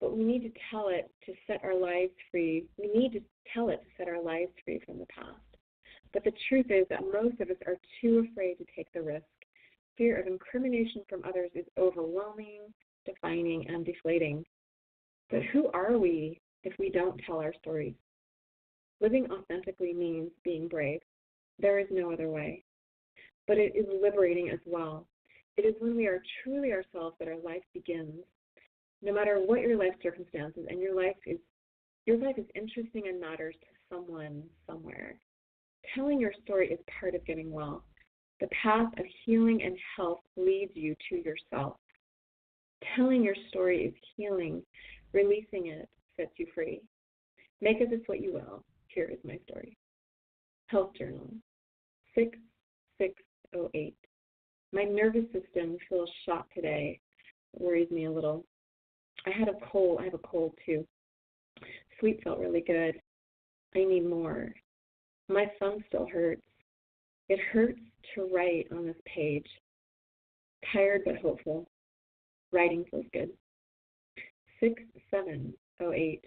but we need to tell it to set our lives free. We need to tell it to set our lives free from the past. But the truth is that most of us are too afraid to take the risk. Fear of incrimination from others is overwhelming, defining, and deflating. But who are we if we don't tell our stories? Living authentically means being brave. There is no other way. But it is liberating as well. It is when we are truly ourselves that our life begins. No matter what your life circumstances, and your life is interesting and matters to someone somewhere. Telling your story is part of getting well. The path of healing and health leads you to yourself. Telling your story is healing. Releasing it sets you free. Make of this what you will. Here is my story. Health Journal, 6608. My nervous system feels shot today. It worries me a little. I have a cold too. Sleep felt really good. I need more. My thumb still hurts. It hurts to write on this page. Tired but hopeful. Writing feels good. 6708.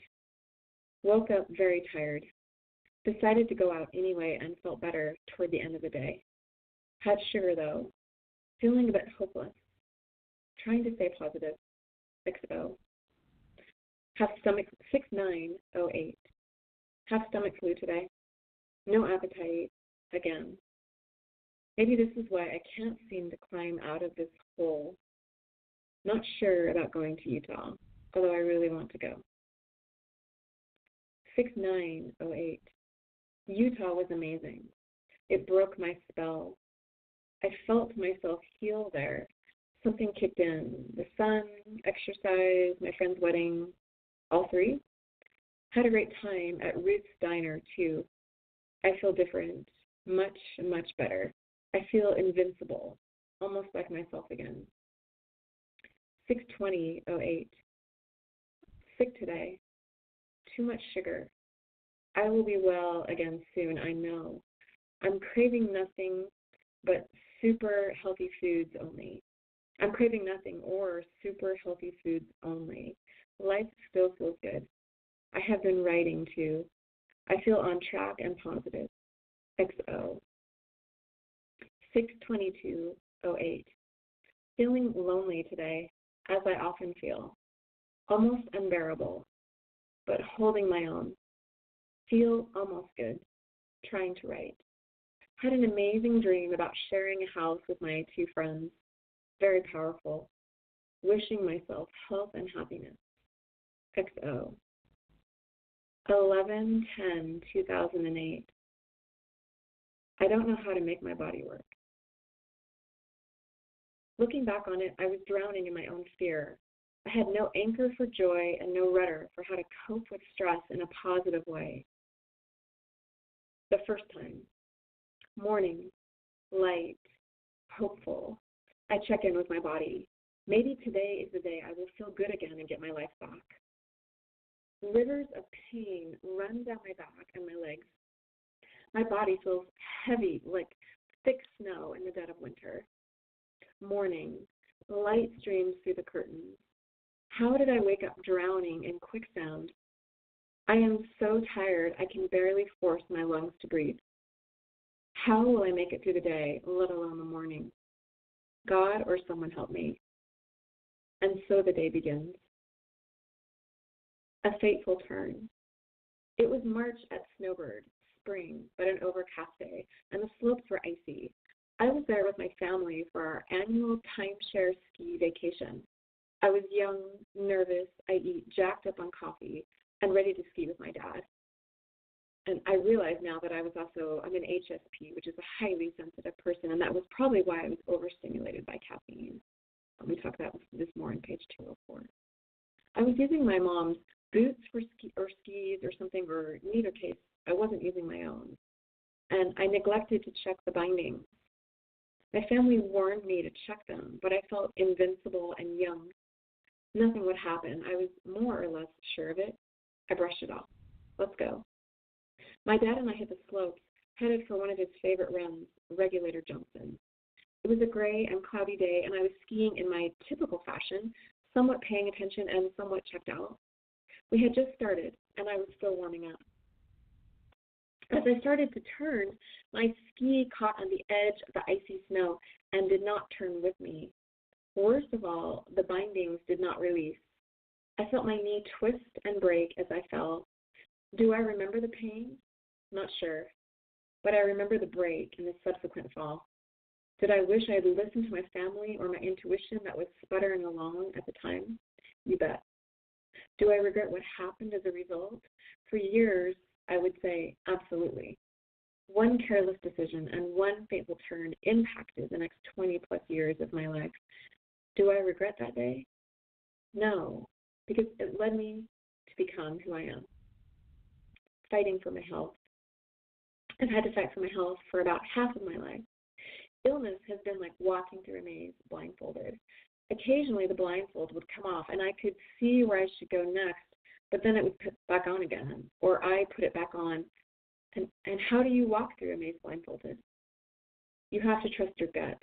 Woke up very tired. Decided to go out anyway and felt better toward the end of the day. Had sugar though. Feeling a bit hopeless. Trying to stay positive. 60. Have stomach 6908. Have stomach flu today. No appetite again. Maybe this is why I can't seem to climb out of this hole. Not sure about going to Utah, although I really want to go. 6908. Utah was amazing. It broke my spell. I felt myself heal there. Something kicked in. The sun, exercise, my friend's wedding, all three. Had a great time at Ruth's Diner, too. I feel different, much, much better. I feel invincible, almost like myself again. 62008. Sick today. Too much sugar. I will be well again soon, I know. I'm craving nothing but super healthy foods only. I'm craving nothing or super healthy foods only. Life still feels good. I have been writing too. I feel on track and positive. XO. 62208. Feeling lonely today, as I often feel. Almost unbearable, but holding my own. Feel almost good. Trying to write. Had an amazing dream about sharing a house with my two friends. Very powerful. Wishing myself health and happiness. XO. 11/10/2008. I don't know how to make my body work. Looking back on it, I was drowning in my own fear. I had no anchor for joy and no rudder for how to cope with stress in a positive way. The first time. Morning. Light. Hopeful. I check in with my body. Maybe today is the day I will feel good again and get my life back. Rivers of pain run down my back and my legs. My body feels heavy, like thick snow in the dead of winter. Morning. Light streams through the curtains. How did I wake up drowning in quicksand? I am so tired I can barely force my lungs to breathe. How will I make it through the day, let alone the morning? God or someone help me. And so the day begins. A fateful turn. It was March at Snowbird, spring, but an overcast day, and the slopes were icy. I was there with my family for our annual timeshare ski vacation. I was young, nervous, I eat jacked up on coffee, and ready to ski with my dad. And I realize now that I'm an HSP, which is a highly sensitive person, and that was probably why I was overstimulated by caffeine. We talk about this more on page 204. I was using my mom's boots for skis or something, or in either case, I wasn't using my own. And I neglected to check the bindings. My family warned me to check them, but I felt invincible and young. Nothing would happen. I was more or less sure of it. I brushed it off. Let's go. My dad and I hit the slopes, headed for one of his favorite runs, Regulator Johnson. It was a gray and cloudy day, and I was skiing in my typical fashion, somewhat paying attention and somewhat checked out. We had just started, and I was still warming up. As I started to turn, my ski caught on the edge of the icy snow and did not turn with me. Worst of all, the bindings did not release. I felt my knee twist and break as I fell. Do I remember the pain? Not sure. But I remember the break and the subsequent fall. Did I wish I had listened to my family or my intuition that was sputtering along at the time? You bet. Do I regret what happened as a result? For years, I would say absolutely. One careless decision and one fateful turn impacted the next 20-plus years of my life. Do I regret that day? No, because it led me to become who I am. Fighting for my health. I've had to fight for my health for about half of my life. Illness has been like walking through a maze blindfolded. Occasionally the blindfold would come off and I could see where I should go next, but then it would put back on again, or I put it back on. And how do you walk through a maze blindfolded? You have to trust your gut.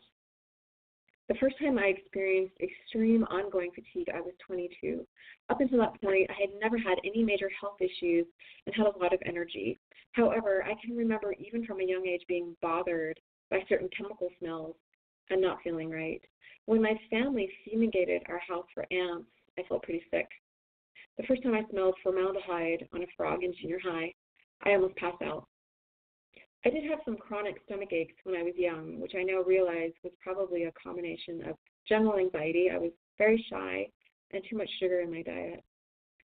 The first time I experienced extreme ongoing fatigue, I was 22. Up until that point, I had never had any major health issues and had a lot of energy. However, I can remember even from a young age being bothered by certain chemical smells and not feeling right. When my family fumigated our house for ants, I felt pretty sick. The first time I smelled formaldehyde on a frog in junior high, I almost passed out. I did have some chronic stomach aches when I was young, which I now realize was probably a combination of general anxiety. I was very shy and too much sugar in my diet.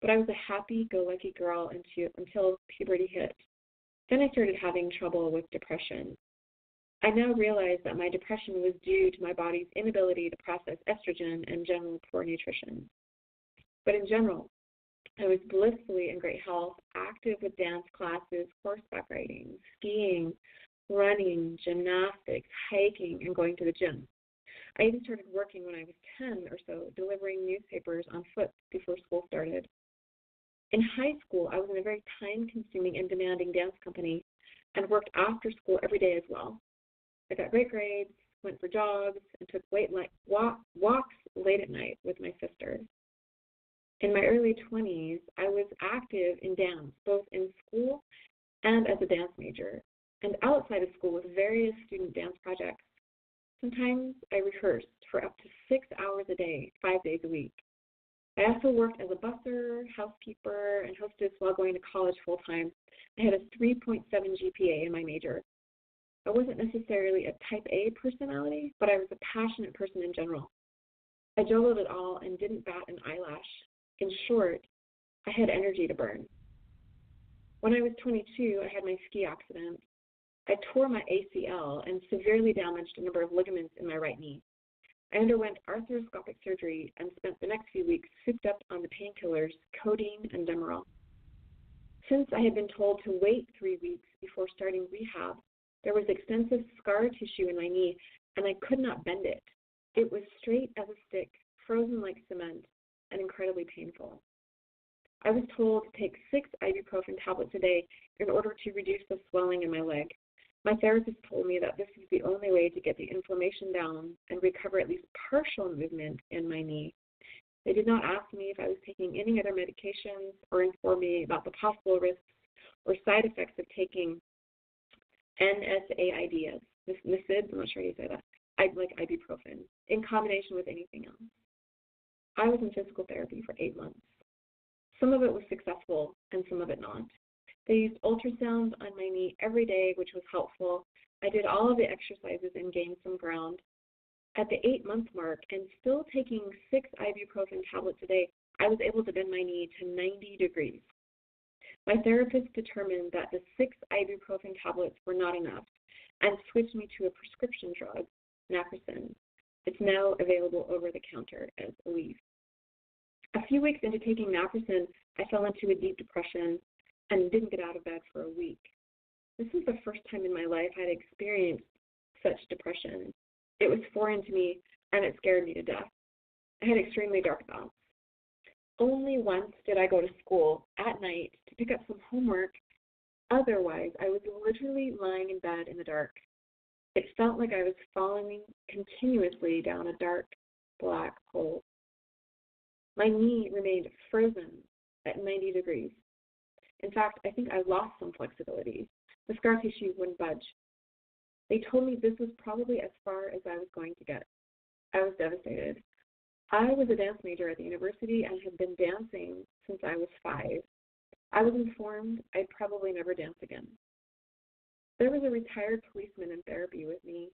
But I was a happy-go-lucky girl until puberty hit. Then I started having trouble with depression. I now realize that my depression was due to my body's inability to process estrogen and general poor nutrition. But in general, I was blissfully in great health, active with dance classes, horseback riding, skiing, running, gymnastics, hiking, and going to the gym. I even started working when I was 10 or so, delivering newspapers on foot before school started. In high school, I was in a very time-consuming and demanding dance company and worked after school every day as well. I got great grades, went for jogs, and took walks late at night with my sister. In my early 20s, I was active in dance, both in school and as a dance major, and outside of school with various student dance projects. Sometimes I rehearsed for up to 6 hours a day, 5 days a week. I also worked as a busser, housekeeper, and hostess while going to college full-time. I had a 3.7 GPA in my major. I wasn't necessarily a type A personality, but I was a passionate person in general. I juggled it all and didn't bat an eyelash. In short, I had energy to burn. When I was 22, I had my ski accident. I tore my ACL and severely damaged a number of ligaments in my right knee. I underwent arthroscopic surgery and spent the next few weeks souped up on the painkillers, codeine and Demerol. Since I had been told to wait 3 weeks before starting rehab, there was extensive scar tissue in my knee, and I could not bend it. It was straight as a stick, frozen like cement, and incredibly painful. I was told to take 6 ibuprofen tablets a day in order to reduce the swelling in my leg. My therapist told me that this was the only way to get the inflammation down and recover at least partial movement in my knee. They did not ask me if I was taking any other medications or inform me about the possible risks or side effects of taking NSAIDs, NSAIDs, I'm not sure how you say that, like ibuprofen, in combination with anything else. I was in physical therapy for 8 months. Some of it was successful and some of it not. They used ultrasounds on my knee every day, which was helpful. I did all of the exercises and gained some ground. At the 8-month mark, and still taking 6 ibuprofen tablets a day, I was able to bend my knee to 90 degrees. My therapist determined that the 6 ibuprofen tablets were not enough and switched me to a prescription drug, naproxen. It's now available over the counter as Aleve. A few weeks into taking naproxen, I fell into a deep depression and didn't get out of bed for a week. This was the first time in my life I had experienced such depression. It was foreign to me, and it scared me to death. I had extremely dark thoughts. Only once did I go to school at night to pick up some homework. Otherwise, I was literally lying in bed in the dark. It felt like I was falling continuously down a dark, black hole. My knee remained frozen at 90 degrees. In fact, I think I lost some flexibility. The scar tissue wouldn't budge. They told me this was probably as far as I was going to get. I was devastated. I was a dance major at the university and had been dancing since I was 5. I was informed I'd probably never dance again. There was a retired policeman in therapy with me.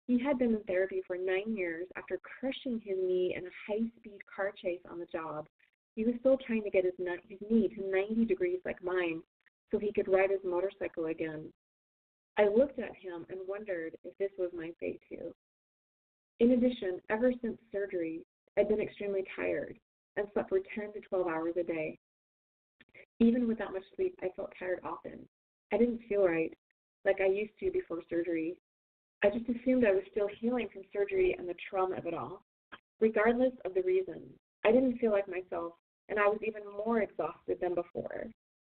He had been in therapy for 9 years after crushing his knee in a high-speed car chase on the job. He was still trying to get his knee to 90 degrees like mine so he could ride his motorcycle again. I looked at him and wondered if this was my fate too. In addition, ever since surgery, I'd been extremely tired and slept for 10 to 12 hours a day. Even with that much sleep, I felt tired often. I didn't feel right, like I used to before surgery. I just assumed I was still healing from surgery and the trauma of it all. Regardless of the reason, I didn't feel like myself, and I was even more exhausted than before.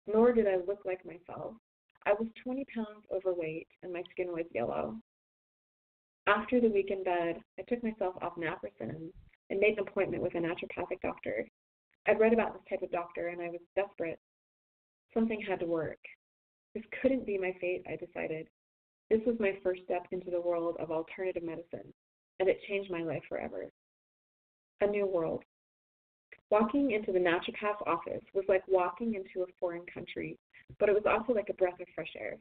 Nor did I look like myself. I was 20 pounds overweight, and my skin was yellow. After the week in bed, I took myself off naproxen and made an appointment with a naturopathic doctor. I'd read about this type of doctor, and I was desperate. Something had to work. This couldn't be my fate, I decided. This was my first step into the world of alternative medicine, and it changed my life forever. A new world. Walking into the naturopath's office was like walking into a foreign country, but it was also like a breath of fresh air.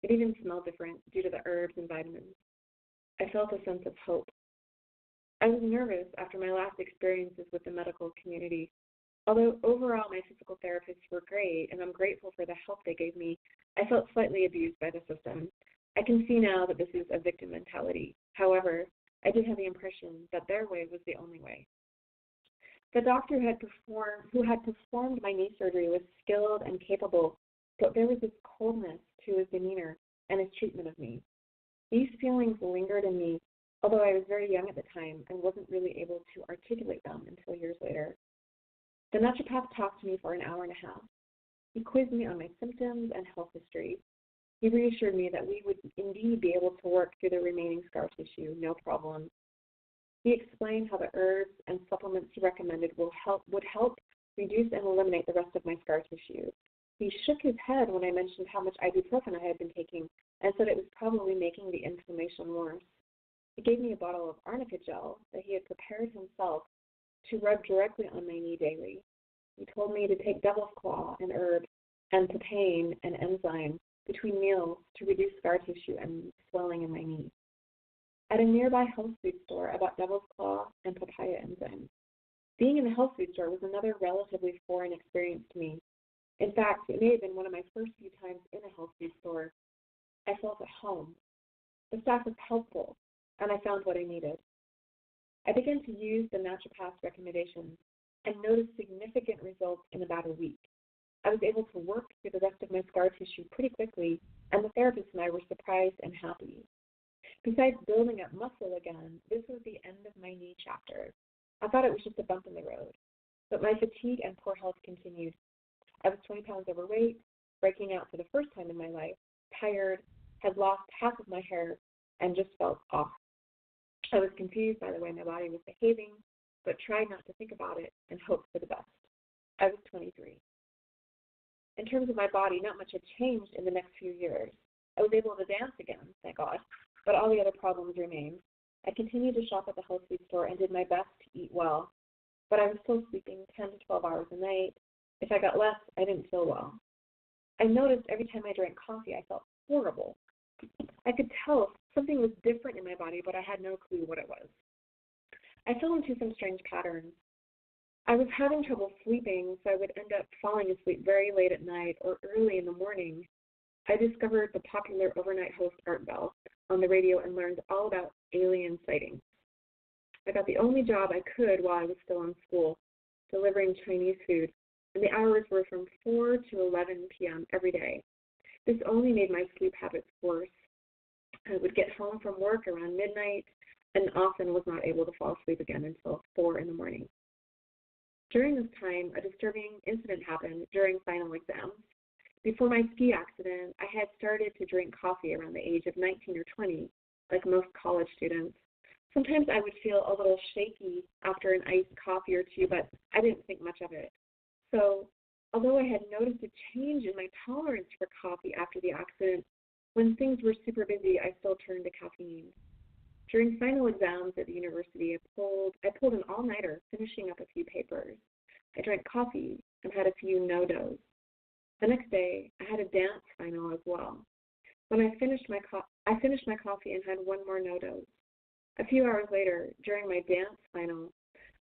It even smelled different due to the herbs and vitamins. I felt a sense of hope. I was nervous after my last experiences with the medical community. Although overall my physical therapists were great and I'm grateful for the help they gave me, I felt slightly abused by the system. I can see now that this is a victim mentality. However, I did have the impression that their way was the only way. The doctor who had performed my knee surgery was skilled and capable, but there was this coldness to his demeanor and his treatment of me. These feelings lingered in me, although I was very young at the time and wasn't really able to articulate them until years later. The naturopath talked to me for an hour and a half. He quizzed me on my symptoms and health history. He reassured me that we would indeed be able to work through the remaining scar tissue, no problem. He explained how the herbs and supplements he recommended would help reduce and eliminate the rest of my scar tissue. He shook his head when I mentioned how much ibuprofen I had been taking and said it was probably making the inflammation worse. He gave me a bottle of arnica gel that he had prepared himself to rub directly on my knee daily. He told me to take devil's claw and herbs and papain and enzyme between meals to reduce scar tissue and swelling in my knee. At a nearby health food store, I bought devil's claw and papaya enzyme. Being in the health food store was another relatively foreign experience to me. In fact, it may have been one of my first few times in a health food store. I felt at home. The staff was helpful, and I found what I needed. I began to use the naturopath's recommendations and noticed significant results in about a week. I was able to work through the rest of my scar tissue pretty quickly, and the therapist and I were surprised and happy. Besides building up muscle again, this was the end of my knee chapter. I thought it was just a bump in the road, but my fatigue and poor health continued. I was 20 pounds overweight, breaking out for the first time in my life, tired, had lost half of my hair, and just felt off. I was confused by the way my body was behaving, but tried not to think about it and hoped for the best. I was 23. In terms of my body, not much had changed in the next few years. I was able to dance again, thank God, but all the other problems remained. I continued to shop at the health food store and did my best to eat well, but I was still sleeping 10 to 12 hours a night. If I got less, I didn't feel well. I noticed every time I drank coffee, I felt horrible. I could tell something was different in my body, but I had no clue what it was. I fell into some strange patterns. I was having trouble sleeping, so I would end up falling asleep very late at night or early in the morning. I discovered the popular overnight host Art Bell on the radio and learned all about alien sightings. I got the only job I could while I was still in school, delivering Chinese food, and the hours were from 4 to 11 p.m. every day. This only made my sleep habits worse. I would get home from work around midnight and often was not able to fall asleep again until 4 in the morning. During this time, a disturbing incident happened during final exams. Before my ski accident, I had started to drink coffee around the age of 19 or 20, like most college students. Sometimes I would feel a little shaky after an iced coffee or two, but I didn't think much of it. So, although I had noticed a change in my tolerance for coffee after the accident, when things were super busy, I still turned to caffeine. During final exams at the university, I pulled an all-nighter, finishing up a few papers. I drank coffee and had a few no-dos. The next day, I had a dance final as well. When I finished my coffee and had one more no-dose. A few hours later, during my dance final,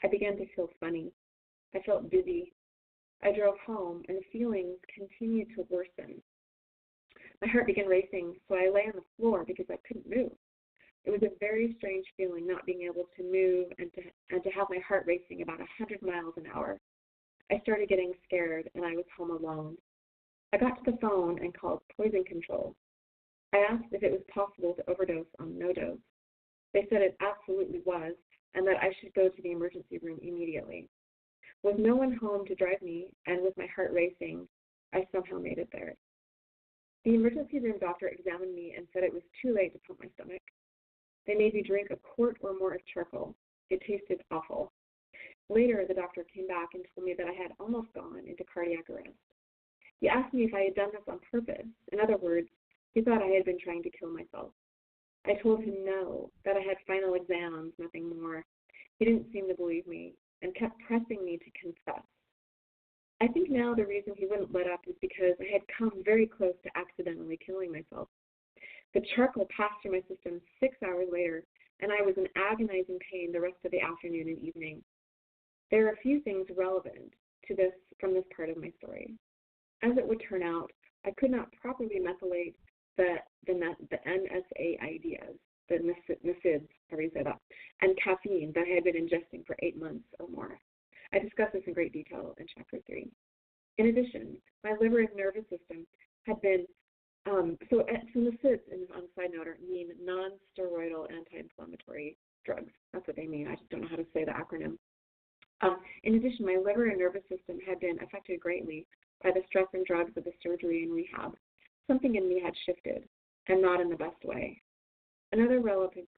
I began to feel funny. I felt dizzy. I drove home, and the feelings continued to worsen. My heart began racing, so I lay on the floor because I couldn't move. It was a very strange feeling not being able to move and to have my heart racing about 100 miles an hour. I started getting scared, and I was home alone. I got to the phone and called poison control. I asked if it was possible to overdose on no-dose. They said it absolutely was, and that I should go to the emergency room immediately. With no one home to drive me, and with my heart racing, I somehow made it there. The emergency room doctor examined me and said it was too late to pump my stomach. They made me drink a quart or more of charcoal. It tasted awful. Later, the doctor came back and told me that I had almost gone into cardiac arrest. He asked me if I had done this on purpose. In other words, he thought I had been trying to kill myself. I told him no, that I had final exams, nothing more. He didn't seem to believe me and kept pressing me to confess. I think now the reason he wouldn't let up is because I had come very close to accidentally killing myself. The charcoal passed through my system 6 hours later, and I was in agonizing pain the rest of the afternoon and evening. There are a few things relevant to this from this part of my story. As it would turn out, I could not properly methylate the NSAIDs, the NSAIDs, however you say that, and caffeine that I had been ingesting for 8 months or more. I discuss this in great detail in Chapter 3. In addition, my liver and nervous system had been, so NSAIDs, on a side note, mean non-steroidal anti-inflammatory drugs. That's what they mean. I just don't know how to say the acronym. In addition, my liver and nervous system had been affected greatly by the stress and drugs of the surgery and rehab. Something in me had shifted, and not in the best way. Another relevant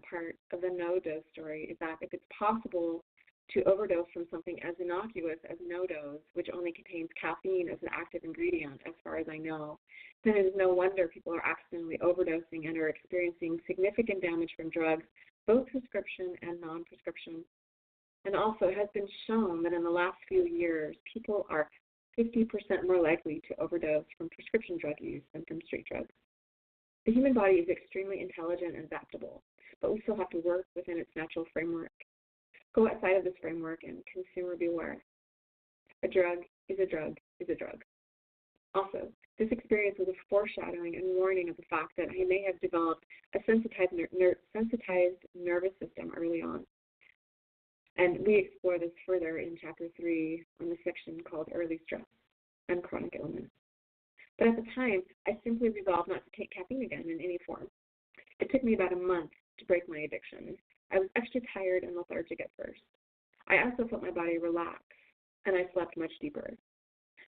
part of the no-dose story is that if it's possible to overdose from something as innocuous as no-dose, which only contains caffeine as an active ingredient, as far as I know, then it is no wonder people are accidentally overdosing and are experiencing significant damage from drugs, both prescription and non-prescription. And also, it has been shown that in the last few years, people are 50% more likely to overdose from prescription drug use than from street drugs. The human body is extremely intelligent and adaptable, but we still have to work within its natural framework. Go outside of this framework and consumer beware. A drug is a drug is a drug. Also, this experience was a foreshadowing and warning of the fact that I may have developed a sensitized nervous system early on. And we explore this further in Chapter 3 on the section called Early Stress and Chronic Illness. But at the time, I simply resolved not to take caffeine again in any form. It took me about a month to break my addiction. I was extra tired and lethargic at first. I also felt my body relax, and I slept much deeper.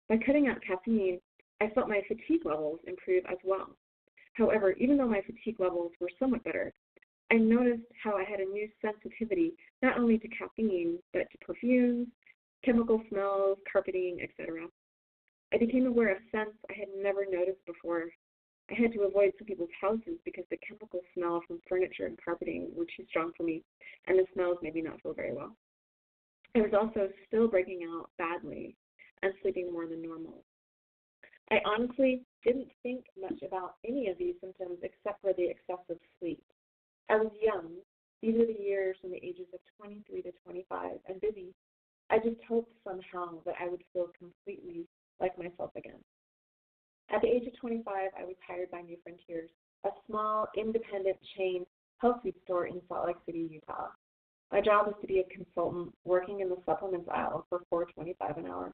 By cutting out caffeine, I felt my fatigue levels improve as well. However, even though my fatigue levels were somewhat better, I noticed how I had a new sensitivity not only to caffeine, but to perfumes, chemical smells, carpeting, etc. I became aware of scents I had never noticed before. I had to avoid some people's houses because the chemical smell from furniture and carpeting were too strong for me, and the smells made me not feel very well. I was also still breaking out badly and sleeping more than normal. I honestly didn't think much about any of these symptoms except for the excessive sleep. I was young. These are the years from the ages of 23 to 25 and busy. I just hoped somehow that I would feel completely like myself again. At the age of 25, I was hired by New Frontiers, a small, independent chain health food store in Salt Lake City, Utah. My job was to be a consultant working in the supplements aisle for $4.25 an hour.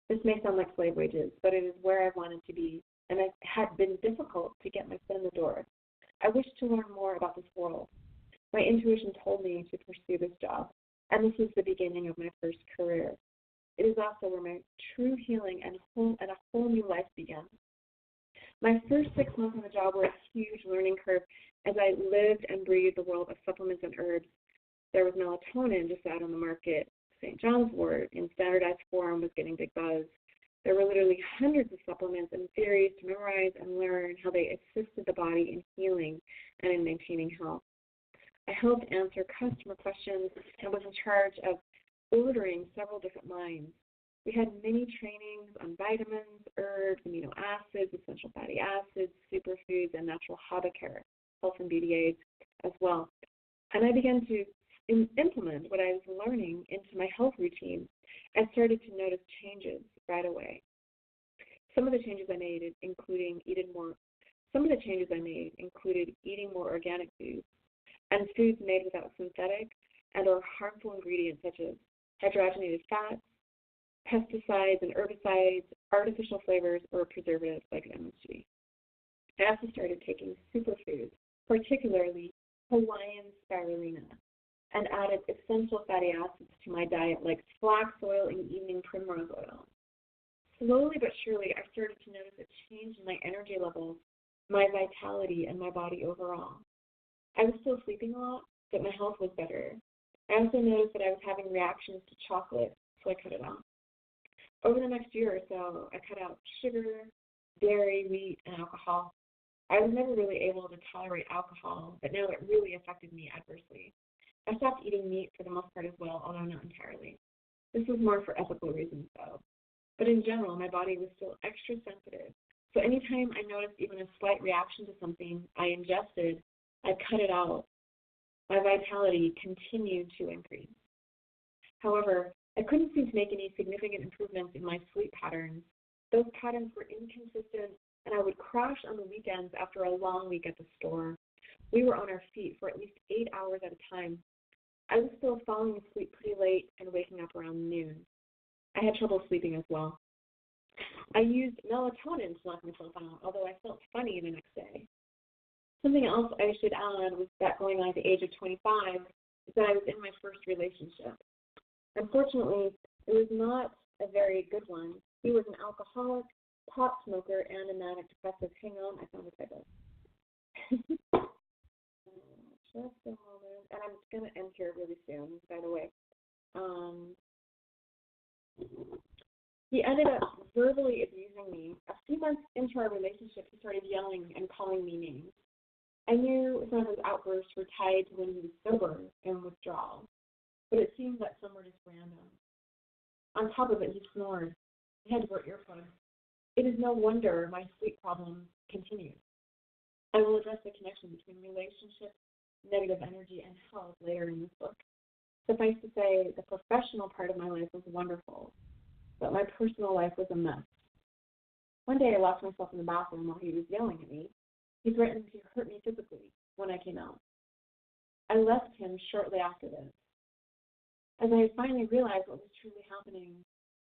This may sound like slave wages, but it is where I wanted to be, and it had been difficult to get my foot in the door. I wished to learn more about this world. My intuition told me to pursue this job, and this was the beginning of my first career. It is also where my true healing and a whole new life began. My first 6 months on the job were a huge learning curve as I lived and breathed the world of supplements and herbs. There was melatonin just out on the market. St. John's wort in standardized form was getting big buzz. There were literally hundreds of supplements and theories to memorize and learn how they assisted the body in healing and in maintaining health. I helped answer customer questions and was in charge of ordering several different lines. We had many trainings on vitamins, herbs, amino acids, essential fatty acids, superfoods, and natural habit care, health and beauty aids as well. And I began to implement what I was learning into my health routine and started to notice changes right away. Some of the changes I made included eating more organic foods and foods made without synthetic and or harmful ingredients such as hydrogenated fats, pesticides and herbicides, artificial flavors, or preservatives like MSG. I also started taking superfoods, particularly Hawaiian spirulina, and added essential fatty acids to my diet like flax oil and evening primrose oil. Slowly but surely, I started to notice a change in my energy levels, my vitality, and my body overall. I was still sleeping a lot, but my health was better. I also noticed that I was having reactions to chocolate, so I cut it out. Over the next year or so, I cut out sugar, dairy, wheat, and alcohol. I was never really able to tolerate alcohol, but now it really affected me adversely. I stopped eating meat for the most part as well, although not entirely. This was more for ethical reasons, though. But in general, my body was still extra sensitive. So anytime I noticed even a slight reaction to something I ingested, I cut it out. My vitality continued to increase. However, I couldn't seem to make any significant improvements in my sleep patterns. Those patterns were inconsistent, and I would crash on the weekends after a long week at the store. We were on our feet for at least 8 hours at a time. I was still falling asleep pretty late and waking up around noon. I had trouble sleeping as well. I used melatonin to knock myself out, although I felt funny the next day. Something else I should add was that going on at the age of 25 is that I was in my first relationship. Unfortunately, it was not a very good one. He was an alcoholic, pot smoker, and a manic depressive. Hang on, I found a typo. Just a moment. And I'm going to end here really soon, by the way. He ended up verbally abusing me. A few months into our relationship, he started yelling and calling me names. I knew some of his outbursts were tied to when he was sober and withdrawal, but it seemed that some were just random. On top of it, he snored. I had to wear earplugs. It is no wonder my sleep problems continued. I will address the connection between relationships, negative energy, and health later in this book. Suffice to say, the professional part of my life was wonderful, but my personal life was a mess. One day I locked myself in the bathroom while he was yelling at me. He threatened to hurt me physically when I came out. I left him shortly after this, as I finally realized what was truly happening,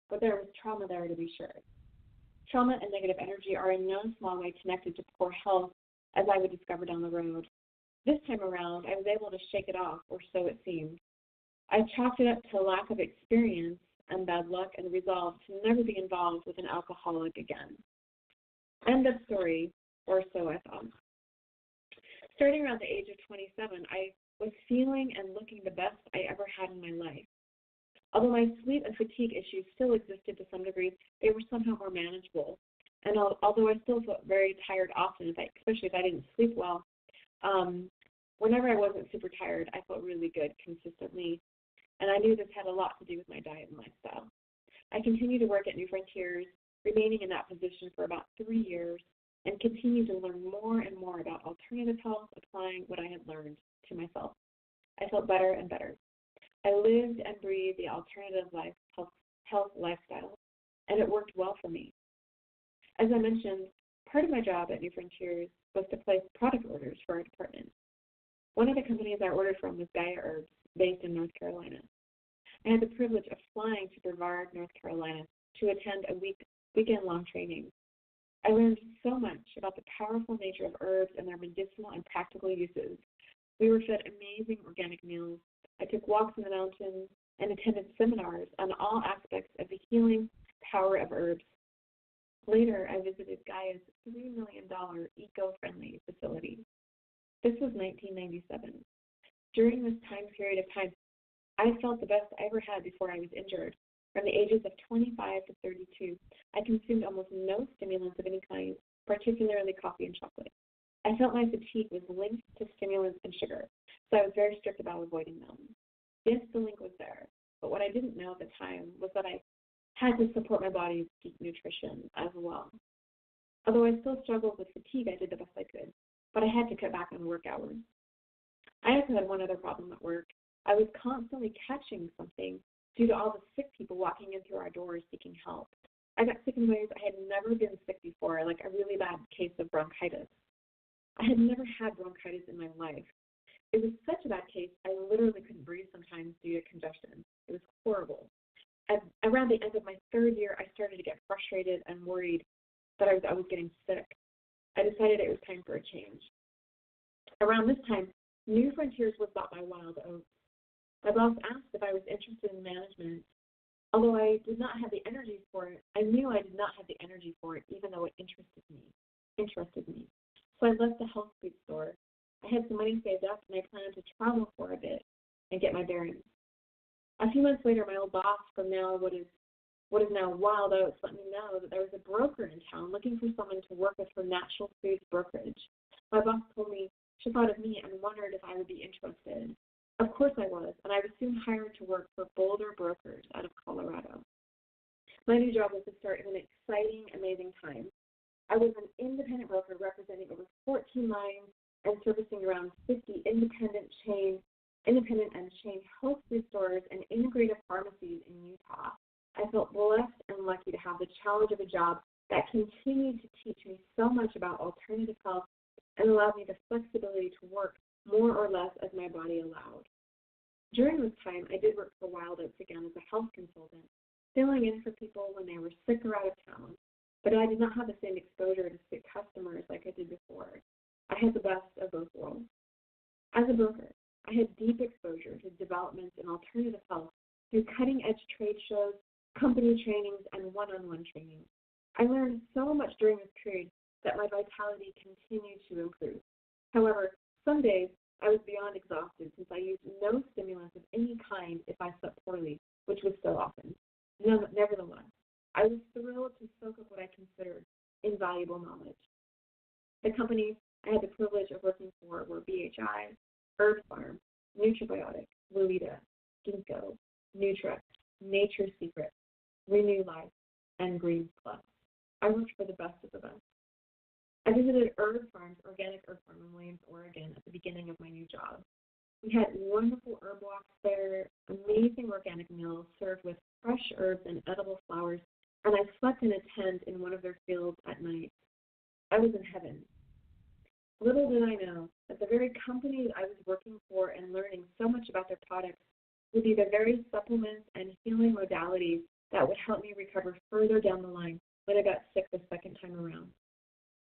but there was trauma there to be sure. Trauma and negative energy are in no small way connected to poor health, as I would discover down the road. This time around, I was able to shake it off, or so it seemed. I chalked it up to a lack of experience and bad luck and resolved to never be involved with an alcoholic again. End of story, or so I thought. Starting around the age of 27, I was feeling and looking the best I ever had in my life. Although my sleep and fatigue issues still existed to some degree, they were somehow more manageable. And although I still felt very tired often, especially if I didn't sleep well, whenever I wasn't super tired, I felt really good consistently. And I knew this had a lot to do with my diet and lifestyle. I continued to work at New Frontiers, remaining in that position for about 3 years, and continued to learn more and more about alternative health, applying what I had learned to myself. I felt better and better. I lived and breathed the alternative health lifestyle, and it worked well for me. As I mentioned, part of my job at New Frontiers was to place product orders for our department. One of the companies I ordered from was Gaia Herbs, based in North Carolina. I had the privilege of flying to Brevard, North Carolina, to attend a weekend-long training. I learned so much about the powerful nature of herbs and their medicinal and practical uses. We were fed amazing organic meals. I took walks in the mountains and attended seminars on all aspects of the healing power of herbs. Later, I visited Gaia's $3 million eco-friendly facility. This was 1997. During this time period of time, I felt the best I ever had before I was injured. From the ages of 25 to 32, I consumed almost no stimulants of any kind, particularly coffee and chocolate. I felt my fatigue was linked to stimulants and sugar, so I was very strict about avoiding them. Yes, the link was there, but what I didn't know at the time was that I had to support my body's peak nutrition as well. Although I still struggled with fatigue, I did the best I could, but I had to cut back on work hours. I also had one other problem at work. I was constantly catching something due to all the sick people walking in through our doors seeking help. I got sick in ways I had never been sick before, like a really bad case of bronchitis. I had never had bronchitis in my life. It was such a bad case, I literally couldn't breathe sometimes due to congestion. It was horrible. Around the end of my 3rd year, I started to get frustrated and worried that I was getting sick. I decided it was time for a change. Around this time, New Frontiers was bought by Wild Oats. My boss asked if I was interested in management. Although I did not have the energy for it, I knew I did not have the energy for it, even though it interested me. So I left the health food store. I had some money saved up, and I planned to travel for a bit and get my bearings. A few months later, my old boss from now what is now Wild Oats let me know that there was a broker in town looking for someone to work with her natural foods brokerage. My boss told me she thought of me and wondered if I would be interested. Of course I was, and I was soon hired to work for Boulder Brokers out of Colorado. My new job was the start of an exciting, amazing time. I was an independent broker representing over 14 lines and servicing around 50 independent and chain health food stores and integrative pharmacies in Utah. I felt blessed and lucky to have the challenge of a job that continued to teach me so much about alternative health and allowed me the flexibility to work more or less as my body allowed. During this time, I did work for Wild Oats again as a health consultant, filling in for people when they were sick or out of town, but I did not have the same exposure to sick customers like I did before. I had the best of both worlds. As a broker, I had deep exposure to developments in alternative health through cutting-edge trade shows, company trainings, and one-on-one training. I learned so much during this period that my vitality continued to improve. However, some days I was beyond exhausted since I used no stimulants of any kind if I slept poorly, which was so often. Nevertheless, I was thrilled to soak up what I considered invaluable knowledge. The companies I had the privilege of working for were BHI, Herb Farm, Nutribiotic, Weleda, Ginkgo, Nutrex, Nature's Secret, Renew Life, and Greens Plus. I worked for the best of the best. I visited Herb Farm's organic herb farm in Williams, Oregon at the beginning of my new job. We had wonderful herb walks there, amazing organic meals served with fresh herbs and edible flowers, and I slept in a tent in one of their fields at night. I was in heaven. Little did I know that the very companies I was working for and learning so much about their products would be the very supplements and healing modalities that would help me recover further down the line when I got sick the second time around.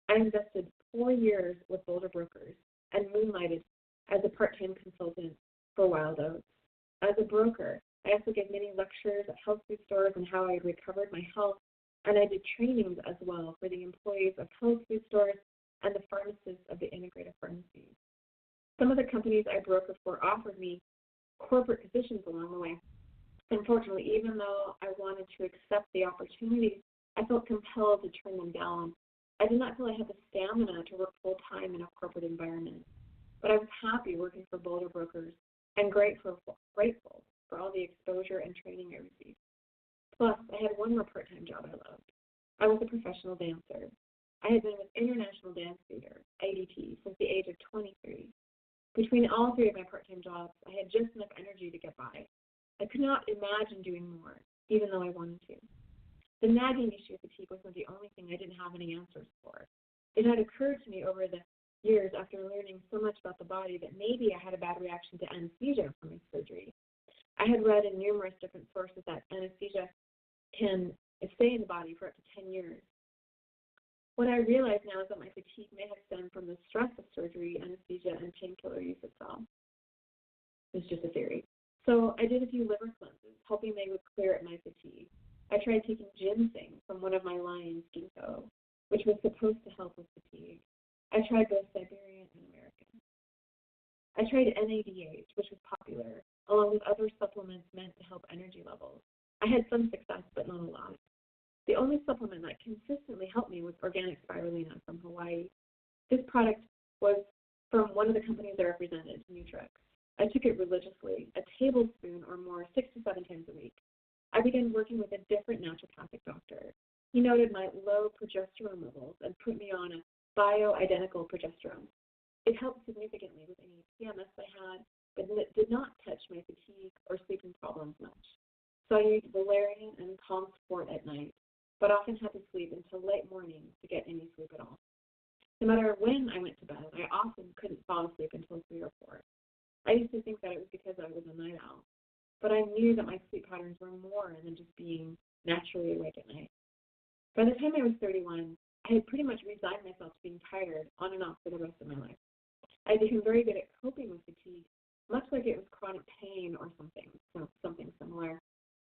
I invested 4 years with Boulder Brokers and moonlighted as a part-time consultant for Wild Oats. As a broker, I also gave many lectures at health food stores on how I had recovered my health, and I did trainings as well for the employees of health food stores and the pharmacists of the integrative pharmacies. Some of the companies I brokered for offered me corporate positions along the way. Unfortunately, even though I wanted to accept the opportunities, I felt compelled to turn them down. I did not feel I had the stamina to work full-time in a corporate environment, but I was happy working for Boulder Brokers and grateful for all the exposure and training I received. Plus, I had one more part-time job I loved. I was a professional dancer. I had been with International Dance Theater, IDT, since the age of 23. Between all 3 of my part-time jobs, I had just enough energy to get by. I could not imagine doing more, even though I wanted to. The nagging issue of fatigue wasn't the only thing I didn't have any answers for. It had occurred to me over the years after learning so much about the body that maybe I had a bad reaction to anesthesia from my surgery. I had read in numerous different sources that anesthesia can stay in the body for up to 10 years. What I realize now is that my fatigue may have stemmed from the stress of surgery, anesthesia, and painkiller use itself. It's just a theory. So I did a few liver cleanses, hoping they would clear up my fatigue. I tried taking ginseng from one of my lines, Ginkgo, which was supposed to help with fatigue. I tried both Siberian and American. I tried NADH, which was popular, along with other supplements meant to help energy levels. I had some success, but not a lot. The only supplement that consistently helped me was organic spirulina from Hawaii. This product was from one of the companies I represented, Nutrex. I took it religiously, a tablespoon or more 6 to 7 times a week. I began working with a different naturopathic doctor. He noted my low progesterone levels and put me on a bioidentical progesterone. It helped significantly with any PMS I had, but it did not touch my fatigue or sleeping problems much. So I used valerian and calm support at night, but often had to sleep until late morning to get any sleep at all. No matter when I went to bed, I often couldn't fall asleep until 3 or 4. I used to think that it was because I was a night owl, but I knew that my sleep patterns were more than just being naturally awake at night. By the time I was 31, I had pretty much resigned myself to being tired on and off for the rest of my life. I became very good at coping with fatigue, much like it was chronic pain or something similar.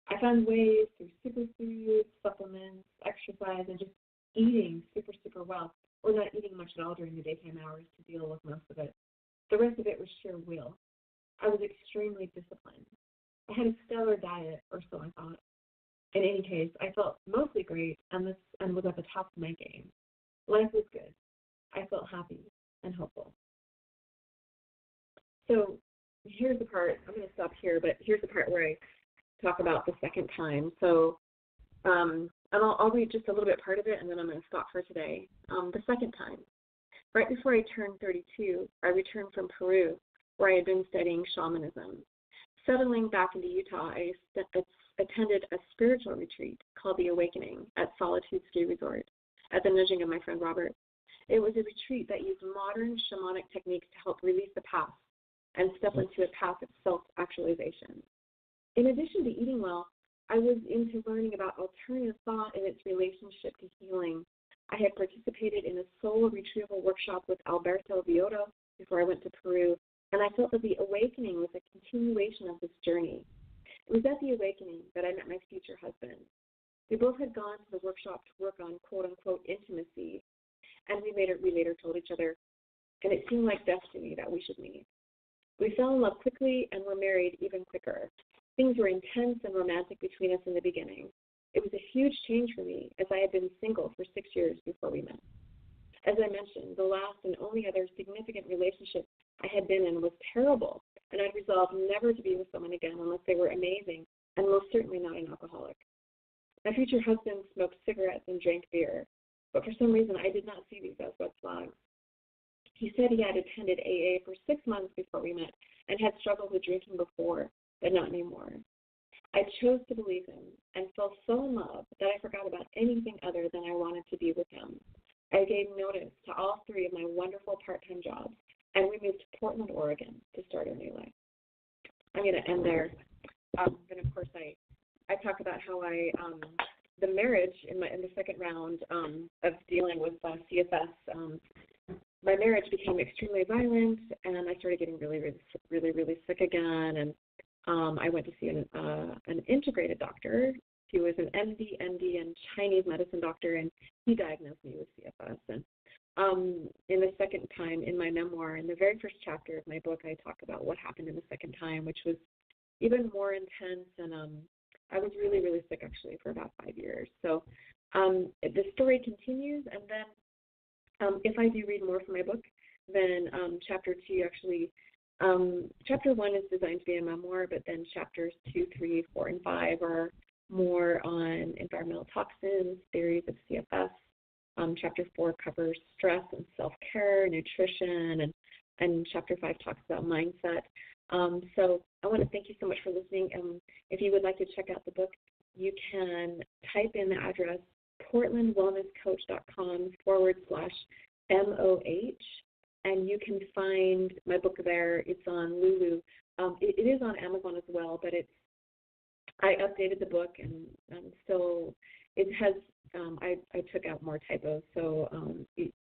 I found ways through superfoods, supplements, exercise, and just eating super well, or not eating much at all during the daytime hours to deal with most of it. so I thought. In any case, I felt mostly great and was at the top of my game. Life was good. I felt happy and hopeful. So here's the part, I'm going to stop here, but here's the part where I talk about the second time. So and I'll read just a little bit part of it, and then I'm going to stop for today. The second time, right before I turned 32, I returned from Peru, where I had been studying shamanism. Settling back into Utah, I attended a spiritual retreat called The Awakening at Solitude Ski Resort at the nudging of my friend Robert. It was a retreat that used modern shamanic techniques to help release the past and step into a path of self-actualization. In addition to eating well, I was into learning about alternative thought and its relationship to healing. I had participated in a soul retrieval workshop with Alberto Villoro before I went to Peru, and I felt that the awakening was a continuation of this journey. It was at the awakening that I met my future husband. We both had gone to the workshop to work on quote-unquote intimacy, and we later told each other, and it seemed like destiny that we should meet. We fell in love quickly and were married even quicker. Things were intense and romantic between us in the beginning. It was a huge change for me, as I had been single for 6 years before we met. As I mentioned, the last and only other significant relationship I had been in was terrible, and I'd resolved never to be with someone again unless they were amazing and most certainly not an alcoholic. My future husband smoked cigarettes and drank beer, but for some reason I did not see these as red flags. He said he had attended AA for 6 months before we met and had struggled with drinking before, but not anymore. I chose to believe him and fell so in love that I forgot about anything other than I wanted to be with him. I gave notice to all 3 of my wonderful part-time jobs, and we moved to Portland, Oregon to start a new life. I'm going to end there. And of course, I talk about how the marriage in the second round of dealing with CFS, my marriage became extremely violent, and I started getting really sick again. And I went to see an integrated doctor. He was an MD, and Chinese medicine doctor, and he diagnosed me with CFS. And in the second time, in my memoir, in the very first chapter of my book, I talk about what happened in the second time, which was even more intense. And I was really sick, actually, for about 5 years. So the story continues, and then if I do read more from my book, then chapter 2 actually, chapter 1 is designed to be a memoir, but then chapters 2, 3, 4, and 5 are more on environmental toxins, theories of CFS. Chapter 4 covers stress and self-care, nutrition, and chapter 5 talks about mindset. So I want to thank you so much for listening. If you would like to check out the book, you can type in the address portlandwellnesscoach.com/MOH, and you can find my book there. It's on Lulu. It is on Amazon as well, but I updated the book, and still it has. I took out more typos, so you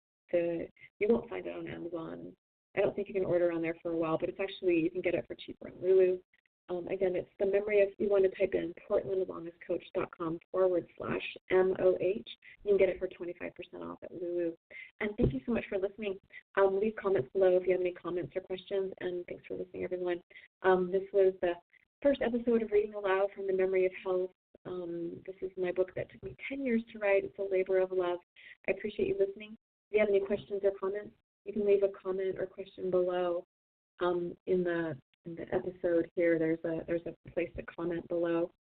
won't find it on Amazon. I don't think you can order on there for a while, but it's actually, you can get it for cheaper on Lulu. Again, it's the memory of, you want to type in portlandwellnesscoach.com/MOH. You can get it for 25% off at Lulu. And thank you so much for listening. Leave comments below if you have any comments or questions, and thanks for listening, everyone. This was the first episode of Reading Aloud from the Memory of Health. This is my book that took me 10 years to write. It's a labor of love. I appreciate you listening. If you have any questions or comments, you can leave a comment or question below in the episode here. There's a place to comment below.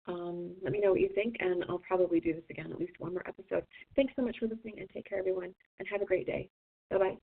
Let me know what you think, and I'll probably do this again, at least one more episode. Thanks so much for listening, and take care, everyone, and have a great day. Bye-bye.